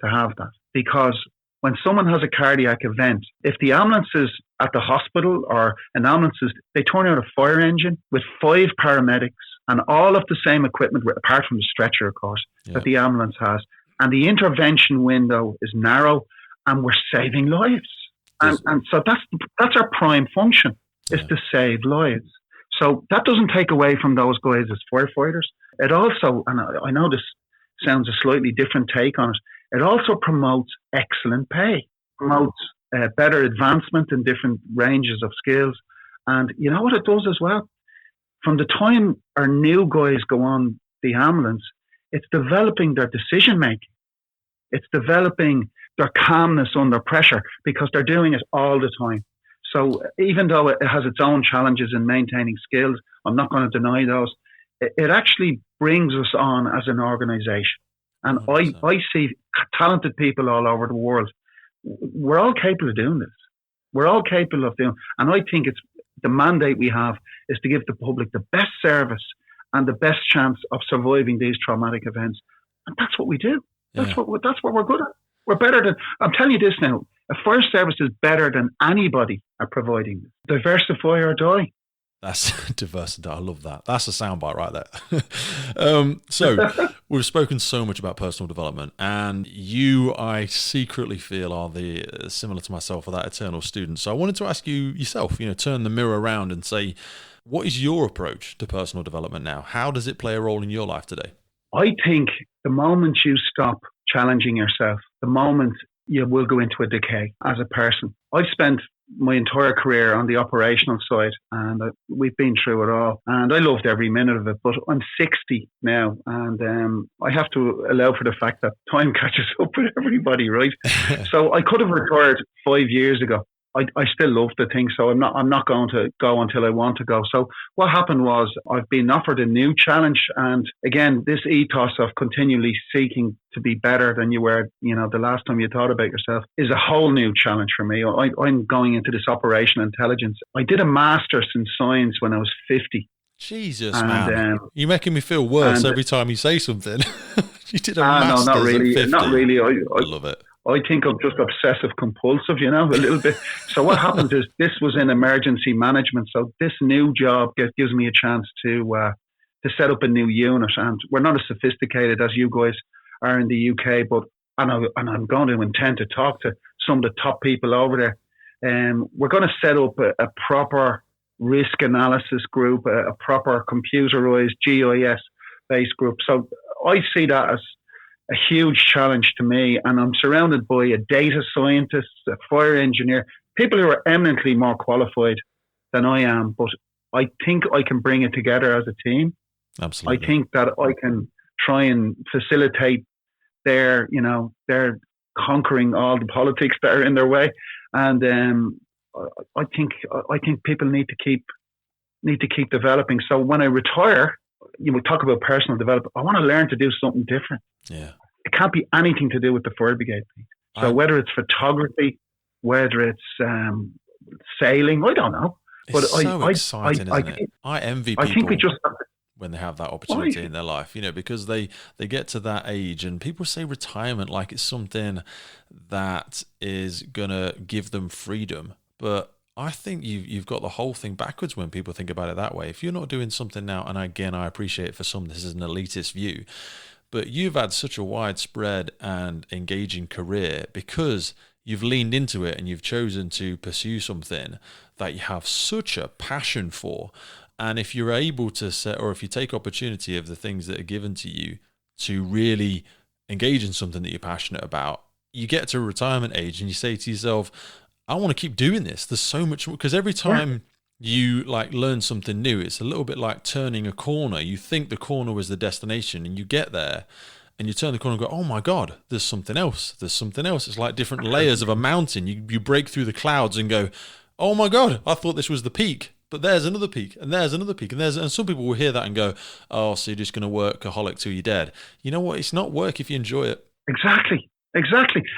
Speaker 1: to have that. Because when someone has a cardiac event, if the ambulance is at the hospital or an ambulance they turn out a fire engine with 5 paramedics and all of the same equipment, apart from the stretcher, of course, that the ambulance has. And the intervention window is narrow, and we're saving lives. And so that's our prime function, is to save lives. So that doesn't take away from those guys as firefighters. It also, and I know this sounds a slightly different take on it, it also promotes excellent pay, promotes better advancement in different ranges of skills. And you know what it does as well? From the time our new guys go on the ambulance, it's developing their decision making. It's developing their calmness under pressure because they're doing it all the time. So even though it has its own challenges in maintaining skills, I'm not going to deny those, it actually brings us on as an organisation. And I see talented people all over the world. We're all capable of doing this. We're all capable of doing, and I think it's the mandate we have is to give the public the best service and the best chance of surviving these traumatic events. And that's what we do. That's what we're good at. We're better than, I'm telling you this now, a fire service is better than anybody at providing this. Diversify or die.
Speaker 2: That's diversity. I love that. That's a soundbite right there. So we've spoken so much about personal development, and you, I secretly feel, are the similar to myself, are that eternal student. So I wanted to ask you yourself, turn the mirror around and say, what is your approach to personal development now? How does it play a role in your life today?
Speaker 1: I think the moment you stop challenging yourself, the moment you will go into a decay as a person. I've spent my entire career on the operational side, and we've been through it all, and I loved every minute of it. But I'm 60 now, and I have to allow for the fact that time catches up with everybody, right? So I could have retired 5 years ago. I still love the thing, so I'm not going to go until I want to go. So what happened was I've been offered a new challenge, and again, this ethos of continually seeking to be better than you were, the last time you thought about yourself, is a whole new challenge for me. I'm going into this operational intelligence. I did a master's in science when I was 50.
Speaker 2: Jesus, man, you're making me feel worse every time you say something. You did a master's
Speaker 1: no, not really.
Speaker 2: at 50.
Speaker 1: Not really.
Speaker 2: I love it.
Speaker 1: I think I'm just obsessive compulsive, a little bit. So what happens is this was in emergency management. So this new job gives me a chance to set up a new unit. And we're not as sophisticated as you guys are in the UK, but and I'm going to intend to talk to some of the top people over there. We're going to set up a proper risk analysis group, a proper computerized GIS-based group. So I see that as a huge challenge to me, and I'm surrounded by a data scientist, a fire engineer, people who are eminently more qualified than I am, but I think I can bring it together as a team.
Speaker 2: Absolutely.
Speaker 1: I think that I can try and facilitate their conquering all the politics that are in their way, and I think people need to keep developing. So when I retire, you will talk about personal development. I want to learn to do something different.
Speaker 2: Yeah.
Speaker 1: It can't be anything to do with the fire brigade. So whether it's photography, whether it's sailing, I don't know.
Speaker 2: It's so exciting, isn't it? I envy people.
Speaker 1: I think we just have to,
Speaker 2: when they have that opportunity in their life, because they get to that age, and people say retirement like it's something that is gonna give them freedom, but I think you've got the whole thing backwards when people think about it that way. If you're not doing something now, and again, I appreciate it for some, this is an elitist view, but you've had such a widespread and engaging career because you've leaned into it and you've chosen to pursue something that you have such a passion for. And if you're able to if you take opportunity of the things that are given to you to really engage in something that you're passionate about, you get to a retirement age and you say to yourself, I want to keep doing this. There's so much more, because every time you learn something new, it's a little bit like turning a corner. You think the corner was the destination, and you get there and you turn the corner and go, oh my God, there's something else. There's something else. It's like different layers of a mountain. You break through the clouds and go, oh my God, I thought this was the peak, but there's another peak, and there's another peak, and some people will hear that and go, oh, so you're just going to workaholic till you're dead. You know what? It's not work if you enjoy it.
Speaker 1: Exactly.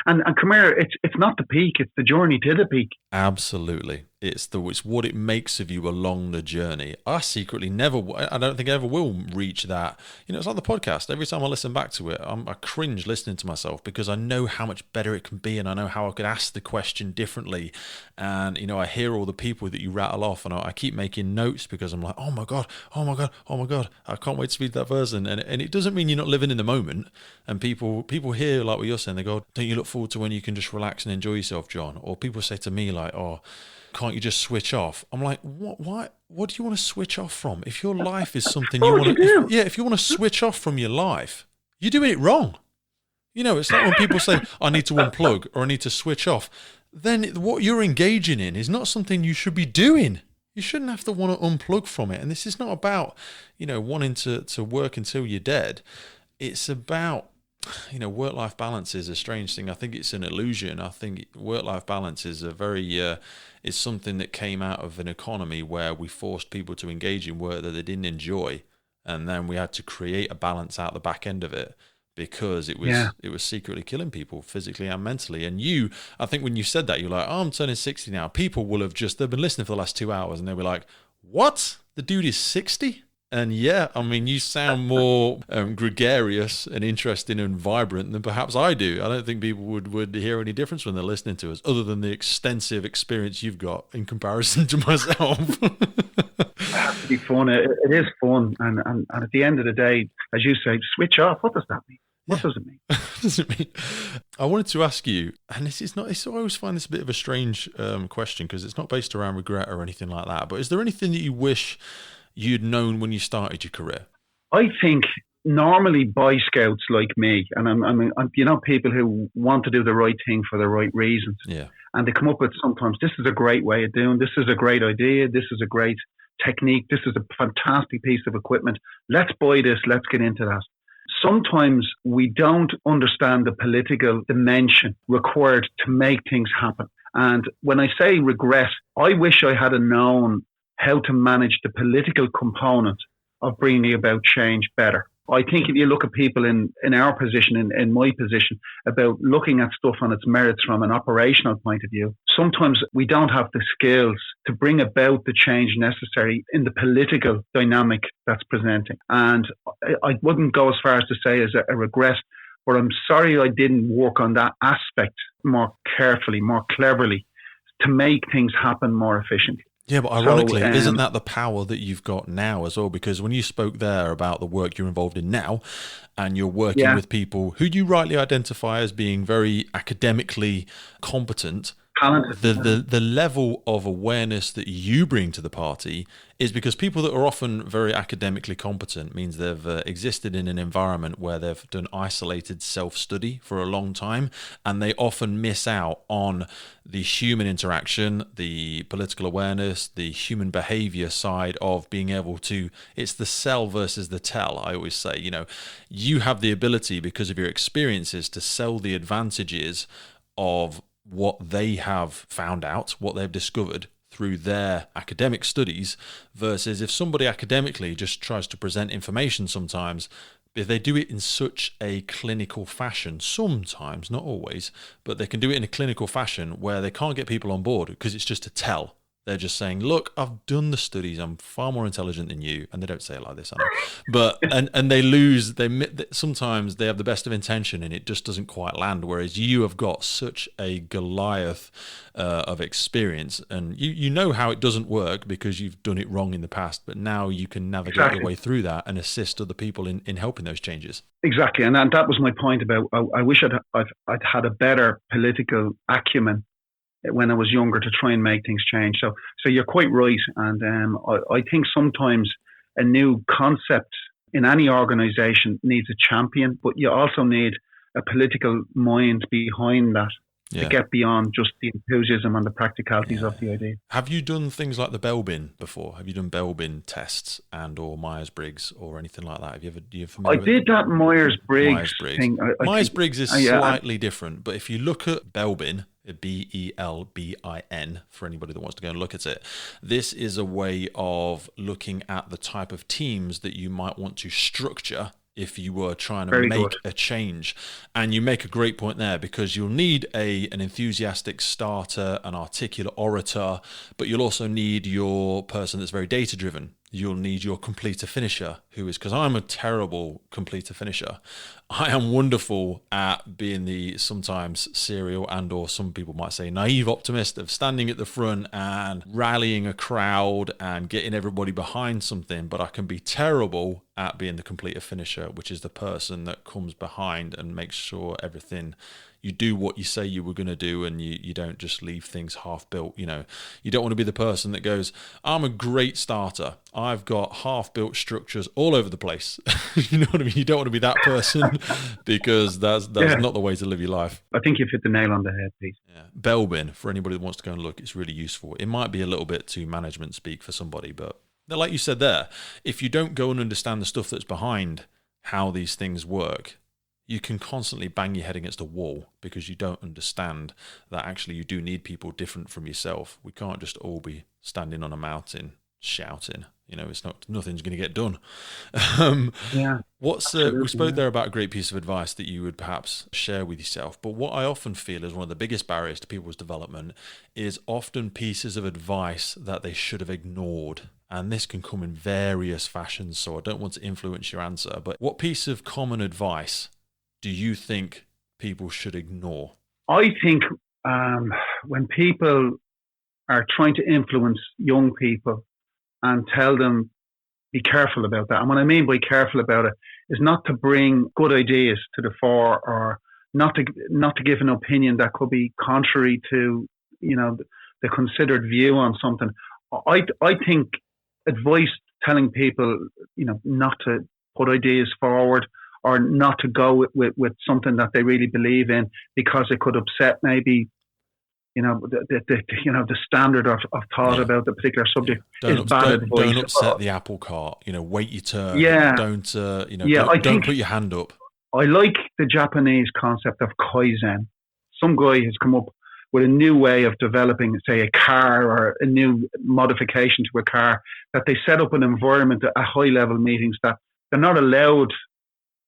Speaker 1: And come here, it's not the peak, it's the journey to the peak.
Speaker 2: Absolutely. It's what it makes of you along the journey. I secretly I don't think I ever will reach that. It's like the podcast. Every time I listen back to it, I cringe listening to myself because I know how much better it can be, and I know how I could ask the question differently. And, I hear all the people that you rattle off, and I keep making notes because I'm like, oh my God, oh my God, oh my God, I can't wait to speak to that person. And it doesn't mean you're not living in the moment. And people hear like what you're saying, they go, don't you look forward to when you can just relax and enjoy yourself, John? Or people say to me like, oh, can't you just switch off? I'm like, what do you want to switch off from? If your life is something you want to, if you want to switch off from your life, you're doing it wrong. It's like when people say, I need to unplug or I need to switch off, then what you're engaging in is not something you should be doing. You shouldn't have to want to unplug from it. And this is not about, wanting to work until you're dead. It's about work-life balance is a strange thing. I think it's an illusion. I think work-life balance is is something that came out of an economy where we forced people to engage in work that they didn't enjoy, and then we had to create a balance out the back end of it because it was secretly killing people physically and mentally. And I think when you said that, you're like, oh, I'm turning 60 now. People will have they've been listening for the last 2 hours, and they'll be like, what? The dude is 60? And you sound more gregarious and interesting and vibrant than perhaps I do. I don't think people would hear any difference when they're listening to us, other than the extensive experience you've got in comparison to myself.
Speaker 1: It has to be fun. It is fun. And at the end of the day, as you say, switch off. What does that mean? What does it mean?
Speaker 2: What does it mean? I wanted to ask you, and I always find this a bit of a strange question because it's not based around regret or anything like that, but is there anything that you wish you'd known when you started your career?
Speaker 1: I think normally Boy Scouts like me, and I'm people who want to do the right thing for the right reasons.
Speaker 2: Yeah.
Speaker 1: And they come up with sometimes, this is a great way of doing, this is a great idea, this is a great technique, this is a fantastic piece of equipment. Let's buy this, let's get into that. Sometimes we don't understand the political dimension required to make things happen. And when I say regret, I wish I had known how to manage the political component of bringing about change better. I think if you look at people in our position, in my position, about looking at stuff on its merits from an operational point of view, sometimes we don't have the skills to bring about the change necessary in the political dynamic that's presenting. And I wouldn't go as far as to say as a regret, but I'm sorry I didn't work on that aspect more carefully, more cleverly, to make things happen more efficiently.
Speaker 2: Yeah, but ironically, isn't that the power that you've got now as well? Because when you spoke there about the work you're involved in now, and you're working with people who you rightly identify as being very academically competent, the level of awareness that you bring to the party is because people that are often very academically competent means they've existed in an environment where they've done isolated self-study for a long time, and they often miss out on the human interaction, the political awareness, the human behavior side of being able to, it's the sell versus the tell. I always say, you have the ability because of your experiences to sell the advantages of what they have found out, what they've discovered through their academic studies, versus if somebody academically just tries to present information sometimes, if they do it in such a clinical fashion, sometimes, not always, but they can do it in a clinical fashion where they can't get people on board because it's just a tell. They're just saying, look, I've done the studies, I'm far more intelligent than you. And they don't say it like this, I know. But, and they lose, sometimes they have the best of intention and it just doesn't quite land. Whereas you have got such a Goliath of experience, and you know how it doesn't work because you've done it wrong in the past, but now you can navigate your way through that and assist other people in helping those changes. Exactly.
Speaker 1: And that was my point about, I wish I'd had a better political acumen when I was younger to try and make things change. So you're quite right. And I think sometimes a new concept in any organisation needs a champion, but you also need a political mind behind that to get beyond just the enthusiasm and the practicalities of the idea.
Speaker 2: Have you done things like the bell bin before? Have you done bell bin tests and or Myers-Briggs or anything like that? Are you familiar with
Speaker 1: did that Myers-Briggs thing.
Speaker 2: Myers-Briggs is slightly different, but if you look at bell bin, BELBIN, for anybody that wants to go and look at it. This is a way of looking at the type of teams that you might want to structure if you were trying to make a change. And you make a great point there, because you'll need an enthusiastic starter, an articulate orator, but you'll also need your person that's very data-driven. You'll need your completer finisher, who is, because I'm a terrible completer finisher. I am wonderful at being the sometimes serial and or some people might say naive optimist of standing at the front and rallying a crowd and getting everybody behind something, but I can be terrible at being the completer finisher, which is the person that comes behind and makes sure everything, you do what you say you were going to do, and you don't just leave things half built. You don't want to be the person that goes, I'm a great starter, I've got half built structures all over the place. You know what I mean? You don't want to be that person because that's not the way to live your life.
Speaker 1: I think you've hit the nail on the head, Pete.
Speaker 2: Yeah. Bell bin, for anybody that wants to go and look, it's really useful. It might be a little bit too management speak for somebody, but like you said there, if you don't go and understand the stuff that's behind how these things work, you can constantly bang your head against a wall because you don't understand that actually you do need people different from yourself. We can't just all be standing on a mountain shouting. Nothing's going to get done.
Speaker 1: Yeah.
Speaker 2: We spoke there about a great piece of advice that you would perhaps share with yourself, but what I often feel is one of the biggest barriers to people's development is often pieces of advice that they should have ignored. And this can come in various fashions, so I don't want to influence your answer, but what piece of common advice do you think people should ignore?
Speaker 1: I think when people are trying to influence young people and tell them, be careful about that. And what I mean by careful about it is not to bring good ideas to the fore, or not to give an opinion that could be contrary to, the considered view on something. I think advice telling people, not to put ideas forward or not to go with something that they really believe in because it could upset maybe, the standard of thought about the particular subject is bad advice.
Speaker 2: Don't upset the apple cart. Wait your turn.
Speaker 1: Yeah.
Speaker 2: Don't put your hand up.
Speaker 1: I like the Japanese concept of Kaizen. Some guy has come up with a new way of developing, say, a car or a new modification to a car, that they set up an environment at high-level meetings that they're not allowed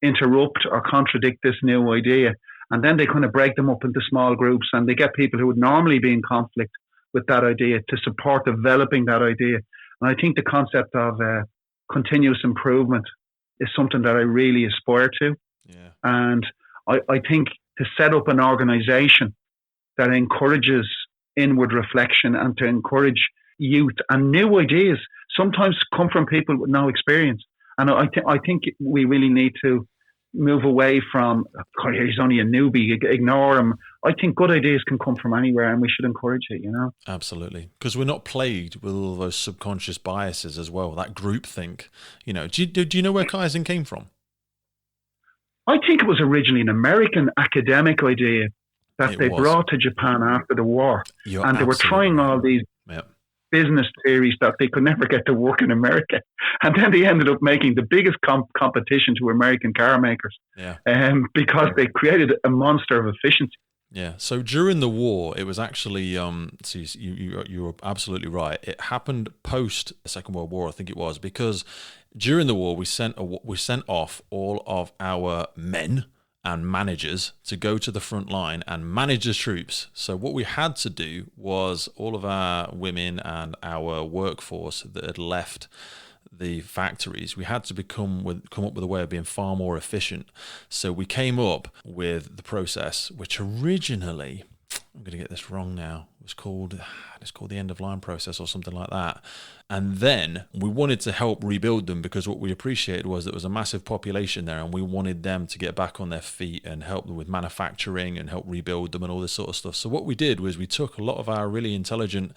Speaker 1: interrupt or contradict this new idea. And then they kind of break them up into small groups, and they get people who would normally be in conflict with that idea to support developing that idea. And I think the concept of continuous improvement is something that I really aspire to.
Speaker 2: Yeah.
Speaker 1: And I think to set up an organization that encourages inward reflection and to encourage youth and new ideas sometimes come from people with no experience. And I think we really need to move away from, he's only a newbie, ignore him. I think good ideas can come from anywhere, and we should encourage it,
Speaker 2: Absolutely. Because we're not plagued with all those subconscious biases as well, that groupthink. Do you know where Kaizen came from?
Speaker 1: I think it was originally an American academic idea that they brought to Japan after the war. And they were trying all these business theories that they could never get to work in America. And then they ended up making the biggest competition to American car makers because they created a monster of efficiency.
Speaker 2: Yeah. So during the war, it was actually, you were absolutely right. It happened post the Second World War, I think it was, because during the war, we sent off all of our men and managers to go to the front line and manage the troops. So what we had to do was all of our women and our workforce that had left the factories, we had to come up with a way of being far more efficient. So we came up with the process, which originally, I'm going to get this wrong now, it's called the end of line process or something like that. And then we wanted to help rebuild them because what we appreciated was there was a massive population there, and we wanted them to get back on their feet and help them with manufacturing and help rebuild them and all this sort of stuff. So what we did was we took a lot of our really intelligent,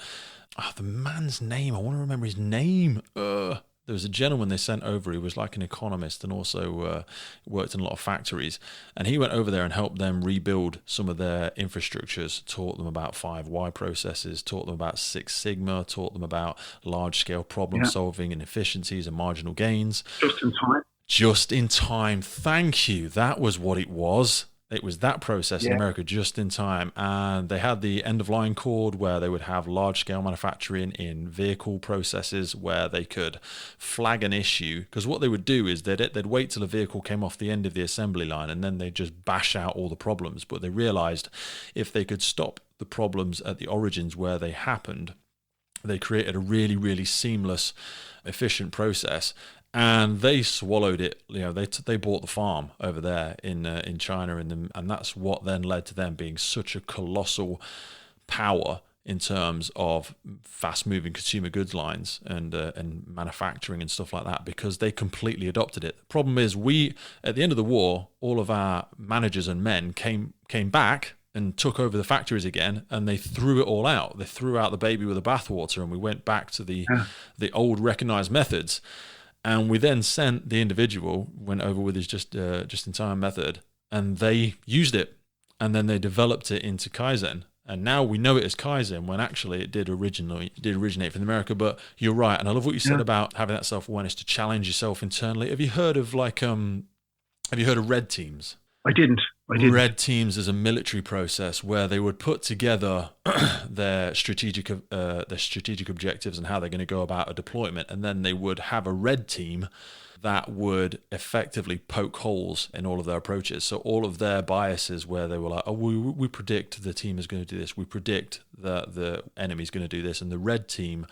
Speaker 2: the man's name, I want to remember his name. There was a gentleman they sent over who was like an economist and also worked in a lot of factories. And he went over there and helped them rebuild some of their infrastructures, taught them about 5Y processes, taught them about Six Sigma, taught them about large-scale problem solving and efficiencies and marginal gains.
Speaker 1: Just in time.
Speaker 2: Just in time. Thank you. That was what it was. It was that process in America, just in time. And they had the end-of-line cord where they would have large-scale manufacturing in vehicle processes where they could flag an issue. Because what they would do is they'd wait till a vehicle came off the end of the assembly line and then they'd just bash out all the problems. But they realized if they could stop the problems at the origins where they happened, they created a really, really seamless, efficient process. And they swallowed it. They bought the farm over there in China, and that's what then led to them being such a colossal power in terms of fast-moving consumer goods lines and manufacturing and stuff like that, because they completely adopted it. The problem is, at the end of the war, all of our managers and men came back and took over the factories again, and they threw it all out. They threw out the baby with the bathwater, and we went back to the old recognized methods. And we then sent the individual, went over with his just-in-time method, and they used it. And then they developed it into Kaizen. And now we know it as Kaizen, when actually it did originate from America. But you're right. And I love what you said about having that self-awareness to challenge yourself internally. Have you heard of red teams?
Speaker 1: I didn't.
Speaker 2: red teams as a military process where they would put together their strategic objectives and how they're going to go about a deployment, and then they would have a red team that would effectively poke holes in all of their approaches. So all of their biases where they were like, oh, we predict the team is going to do this, we predict that the enemy's going to do this, and the red team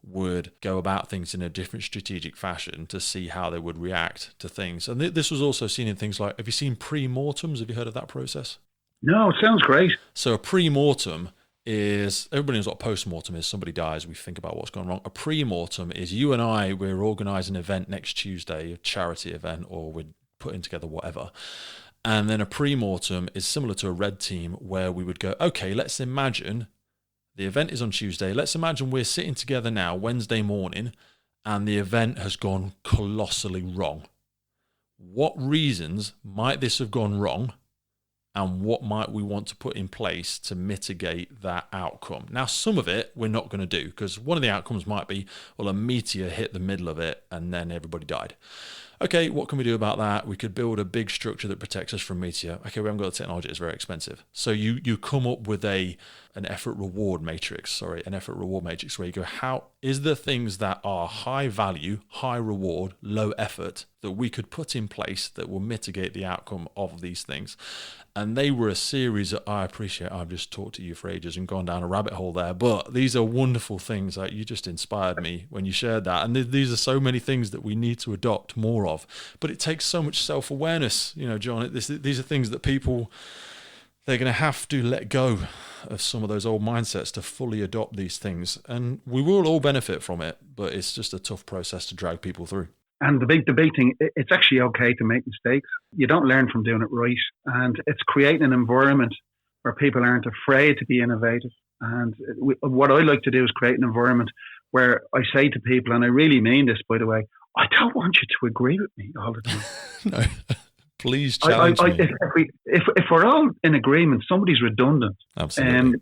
Speaker 2: would go about things in a different strategic fashion to see how they would react to things. And this was also seen in things like, have you seen pre-mortems? Have you heard of that process?
Speaker 1: No, it sounds great.
Speaker 2: So a pre-mortem is, everybody knows what a post-mortem is. Somebody dies, we think about what's gone wrong. A pre-mortem is you and I, we're organising an event next Tuesday, a charity event, or we're putting together whatever. And then a pre-mortem is similar to a red team where we would go, okay, let's imagine the event is on Tuesday. Let's imagine we're sitting together now, Wednesday morning, and the event has gone colossally wrong. What reasons might this have gone wrong? And what might we want to put in place to mitigate that outcome? Now, some of it we're not going to do, because one of the outcomes might be, well, a meteor hit the middle of it and then everybody died. Okay, what can we do about that? We could build a big structure that protects us from meteor. Okay, we haven't got the technology, it's very expensive. So you come up with an effort reward matrix where you go, how is the things that are high value, high reward, low effort that we could put in place that will mitigate the outcome of these things? And they were a series that I appreciate. I've just talked to you for ages and gone down a rabbit hole there, but these are wonderful things. Like, you just inspired me when you shared that. And these are so many things that we need to adopt more of, but it takes so much self-awareness, John. These are things that people, they're going to have to let go of some of those old mindsets to fully adopt these things. And we will all benefit from it, but it's just a tough process to drag people through.
Speaker 1: And the big thing, it's actually okay to make mistakes. You don't learn from doing it right. And it's creating an environment where people aren't afraid to be innovative. And what I like to do is create an environment where I say to people, and I really mean this, by the way, I don't want you to agree with me all the time.
Speaker 2: No, please challenge me.
Speaker 1: If we're all in agreement, somebody's redundant.
Speaker 2: Absolutely.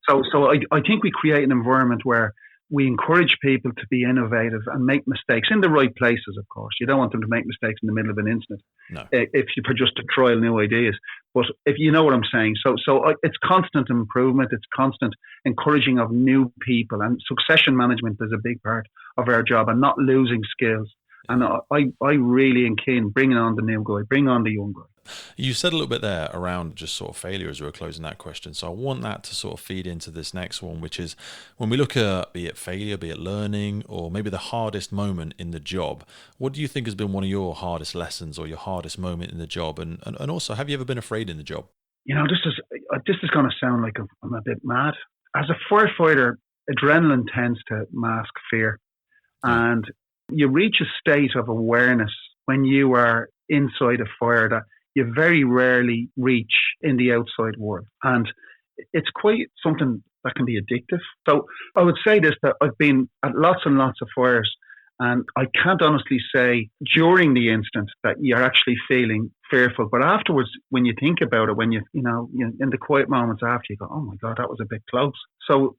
Speaker 1: So I think we create an environment where we encourage people to be innovative and make mistakes in the right places, of course. You don't want them to make mistakes in the middle of an incident.
Speaker 2: No.
Speaker 1: If you just to trial new ideas. But if you know what I'm saying. So it's constant improvement. It's constant encouraging of new people. And succession management is a big part of our job, and not losing skills. And I really am keen bringing on the new guy, bring on the young guy.
Speaker 2: You said a little bit there around just sort of failure as we were closing that question. So I want that to sort of feed into this next one, which is when we look at, be it failure, be it learning, or maybe the hardest moment in the job, what do you think has been one of your hardest lessons or your hardest moment in the job? And also, have you ever been afraid in the job?
Speaker 1: This is going to sound like I'm a bit mad. As a firefighter, adrenaline tends to mask fear. And you reach a state of awareness when you are inside a fire that you very rarely reach in the outside world. And it's quite something that can be addictive. So I would say this, that I've been at lots and lots of fires, and I can't honestly say during the incident that you're actually feeling fearful. But afterwards, when you think about it, when you in the quiet moments after, you go, oh my God, that was a bit close. So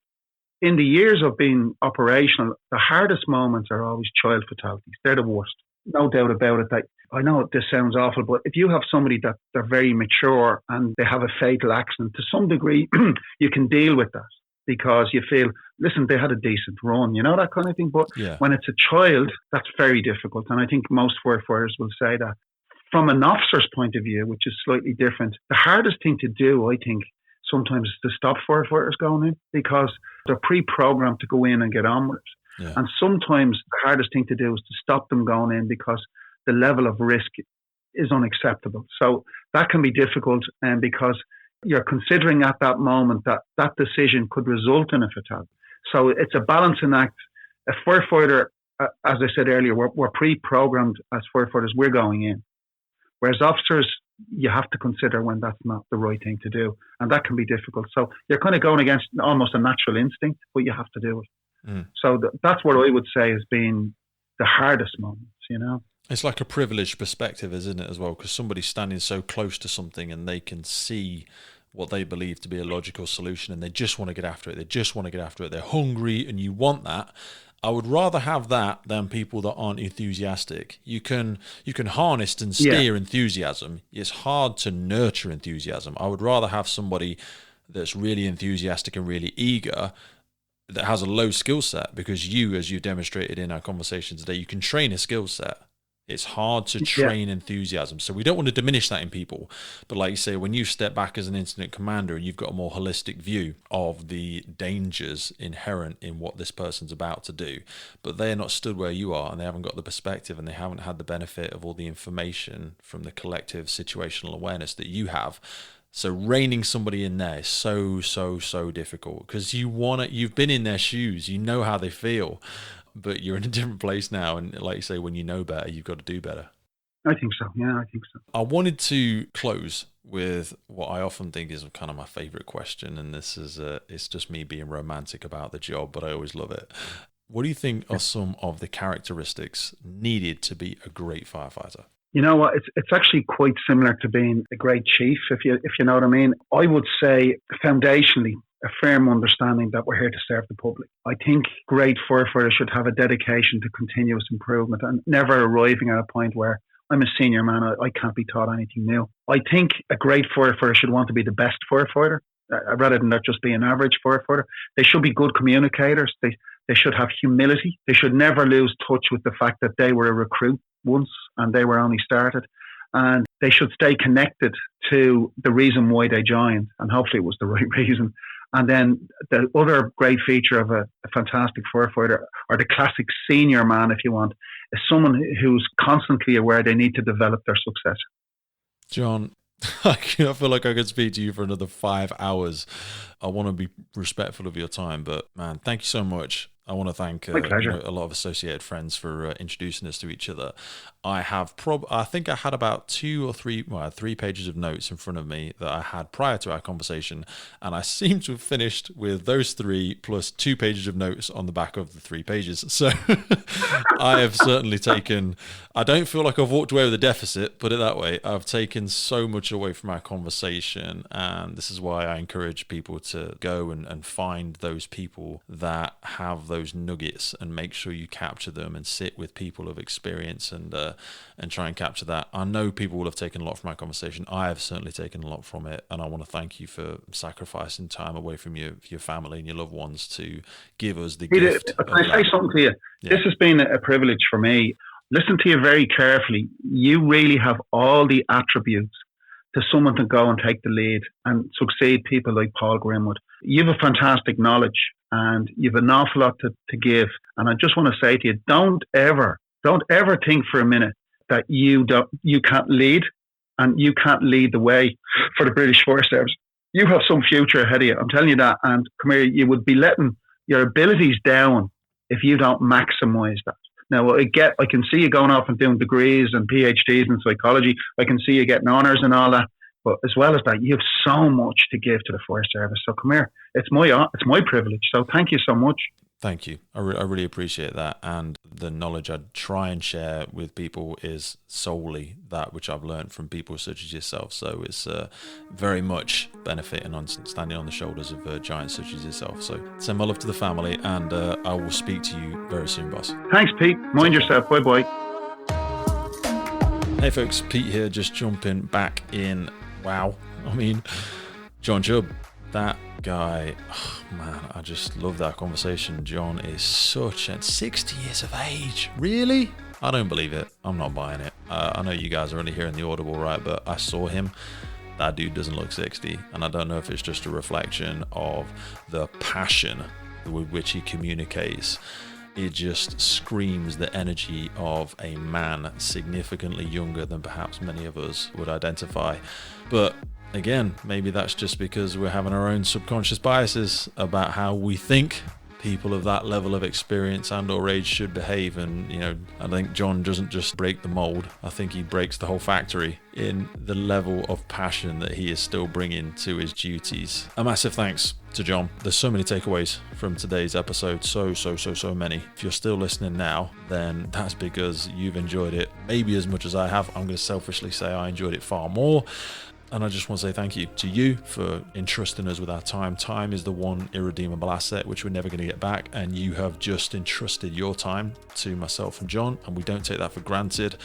Speaker 1: in the years of being operational, the hardest moments are always child fatalities. They're the worst. No doubt about it. That I know this sounds awful, but if you have somebody that they're very mature and they have a fatal accident, to some degree, you can deal with that because you feel, listen, they had a decent run, that kind of thing. But when it's a child, that's very difficult. And I think most firefighters will say that. From an officer's point of view, which is slightly different, the hardest thing to do, I think, sometimes is to stop firefighters going in because they're pre-programmed to go in and get on with it.
Speaker 2: Yeah.
Speaker 1: And sometimes the hardest thing to do is to stop them going in because the level of risk is unacceptable. So that can be difficult, and because you're considering at that moment that decision could result in a fatality. So it's a balancing act. A firefighter, as I said earlier, we're pre-programmed as firefighters, we're going in. Whereas officers, you have to consider when that's not the right thing to do. And that can be difficult. So you're kind of going against almost a natural instinct, but you have to do it. So that's what I would say has been the hardest moments,
Speaker 2: It's like a privileged perspective, isn't it, as well? Because somebody's standing so close to something and they can see what they believe to be a logical solution and they just want to get after it. They're hungry, and you want that. I would rather have that than people that aren't enthusiastic. You can harness and steer enthusiasm. It's hard to nurture enthusiasm. I would rather have somebody that's really enthusiastic and really eager that has a low skill set, because you, as you've demonstrated in our conversation today, you can train a skill set. It's hard to train enthusiasm. So we don't want to diminish that in people. But like you say, when you step back as an incident commander and you've got a more holistic view of the dangers inherent in what this person's about to do, but they're not stood where you are and they haven't got the perspective and they haven't had the benefit of all the information from the collective situational awareness that you have. So reining somebody in there is so difficult, because you've been in their shoes, you know how they feel. But you're in a different place now. And like you say, when you know better, you've got to do better.
Speaker 1: I think so. Yeah, I think so.
Speaker 2: I wanted to close with what I often think is kind of my favorite question. And this is, it's just me being romantic about the job, but I always love it. What do you think are some of the characteristics needed to be a great firefighter?
Speaker 1: You know what? It's actually quite similar to being a great chief, if you know what I mean. I would say foundationally, a firm understanding that we're here to serve the public. I think great firefighters should have a dedication to continuous improvement and never arriving at a point where I'm a senior man, I can't be taught anything new. I think a great firefighter should want to be the best firefighter, rather than not just be an average firefighter. They should be good communicators. They should have humility. They should never lose touch with the fact that they were a recruit once and they were only started. And they should stay connected to the reason why they joined, and hopefully it was the right reason. And then the other great feature of a fantastic firefighter, or the classic senior man, if you want, is someone who's constantly aware they need to develop their successor.
Speaker 2: John, I feel like I could speak to you for another 5 hours. I want to be respectful of your time, but man, thank you so much. I want to thank a lot of associated friends for introducing us to each other. I think I had about 3 pages of notes in front of me that I had prior to our conversation, and I seem to have finished with those 3 plus 2 pages of notes on the back of the 3 pages. So I have certainly taken, I don't feel like I've walked away with a deficit, put it that way. I've taken so much away from our conversation, and this is why I encourage people to go and find those people that have those nuggets and make sure you capture them and sit with people of experience and try and capture that. I know people will have taken a lot from our conversation. I have certainly taken a lot from it, and I want to thank you for sacrificing time away from your family and your loved ones to give us the gift.
Speaker 1: Can I say something to you? Yeah. This has been a privilege for me. Listen to you very carefully. You really have all the attributes to someone to go and take the lead and succeed people like Paul Grimwood. You have a fantastic knowledge and you've an awful lot to give. And I just want to say to you, don't ever think for a minute that you can't lead and you can't lead the way for the British Fire Service. You have some future ahead of you. I'm telling you that. And come here, you would be letting your abilities down if you don't maximise that. Now, I can see you going off and doing degrees and PhDs in psychology. I can see you getting honours and all that. But as well as that, you have so much to give to the fire service. So come here. It's my privilege. So thank you so much.
Speaker 2: Thank you. I really appreciate that. And the knowledge I try and share with people is solely that which I've learned from people such as yourself. So it's very much benefiting on standing on the shoulders of giants such as yourself. So send my love to the family, and I will speak to you very soon, boss.
Speaker 1: Thanks, Pete. Mind yourself. Bye-bye.
Speaker 2: Hey, folks. Pete here, just jumping back in. Wow. I mean, John Chubb, that guy, oh man, I just love that conversation. John is such at 60 years of age. Really? I don't believe it. I'm not buying it. I know you guys are only hearing the audible, right? But I saw him. That dude doesn't look 60. And I don't know if it's just a reflection of the passion with which he communicates. It just screams the energy of a man significantly younger than perhaps many of us would identify. But again, maybe that's just because we're having our own subconscious biases about how we think people of that level of experience and or age should behave. And, you know, I think John doesn't just break the mold. I think he breaks the whole factory in the level of passion that he is still bringing to his duties. A massive thanks to John. There's so many takeaways from today's episode. So many. If you're still listening now, then that's because you've enjoyed it maybe as much as I have. I'm going to selfishly say I enjoyed it far more. And I just want to say thank you to you for entrusting us with our time. Time is the one irredeemable asset which we're never going to get back, and you have just entrusted your time to myself and John, and we don't take that for granted.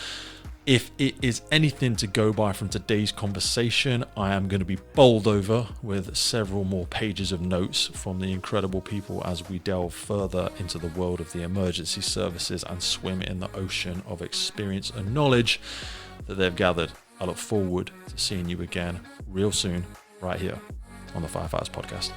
Speaker 2: If it is anything to go by from today's conversation, I am going to be bowled over with several more pages of notes from the incredible people as we delve further into the world of the emergency services and swim in the ocean of experience and knowledge that they've gathered. I look forward to seeing you again real soon, right here on the Firefighters Podcast.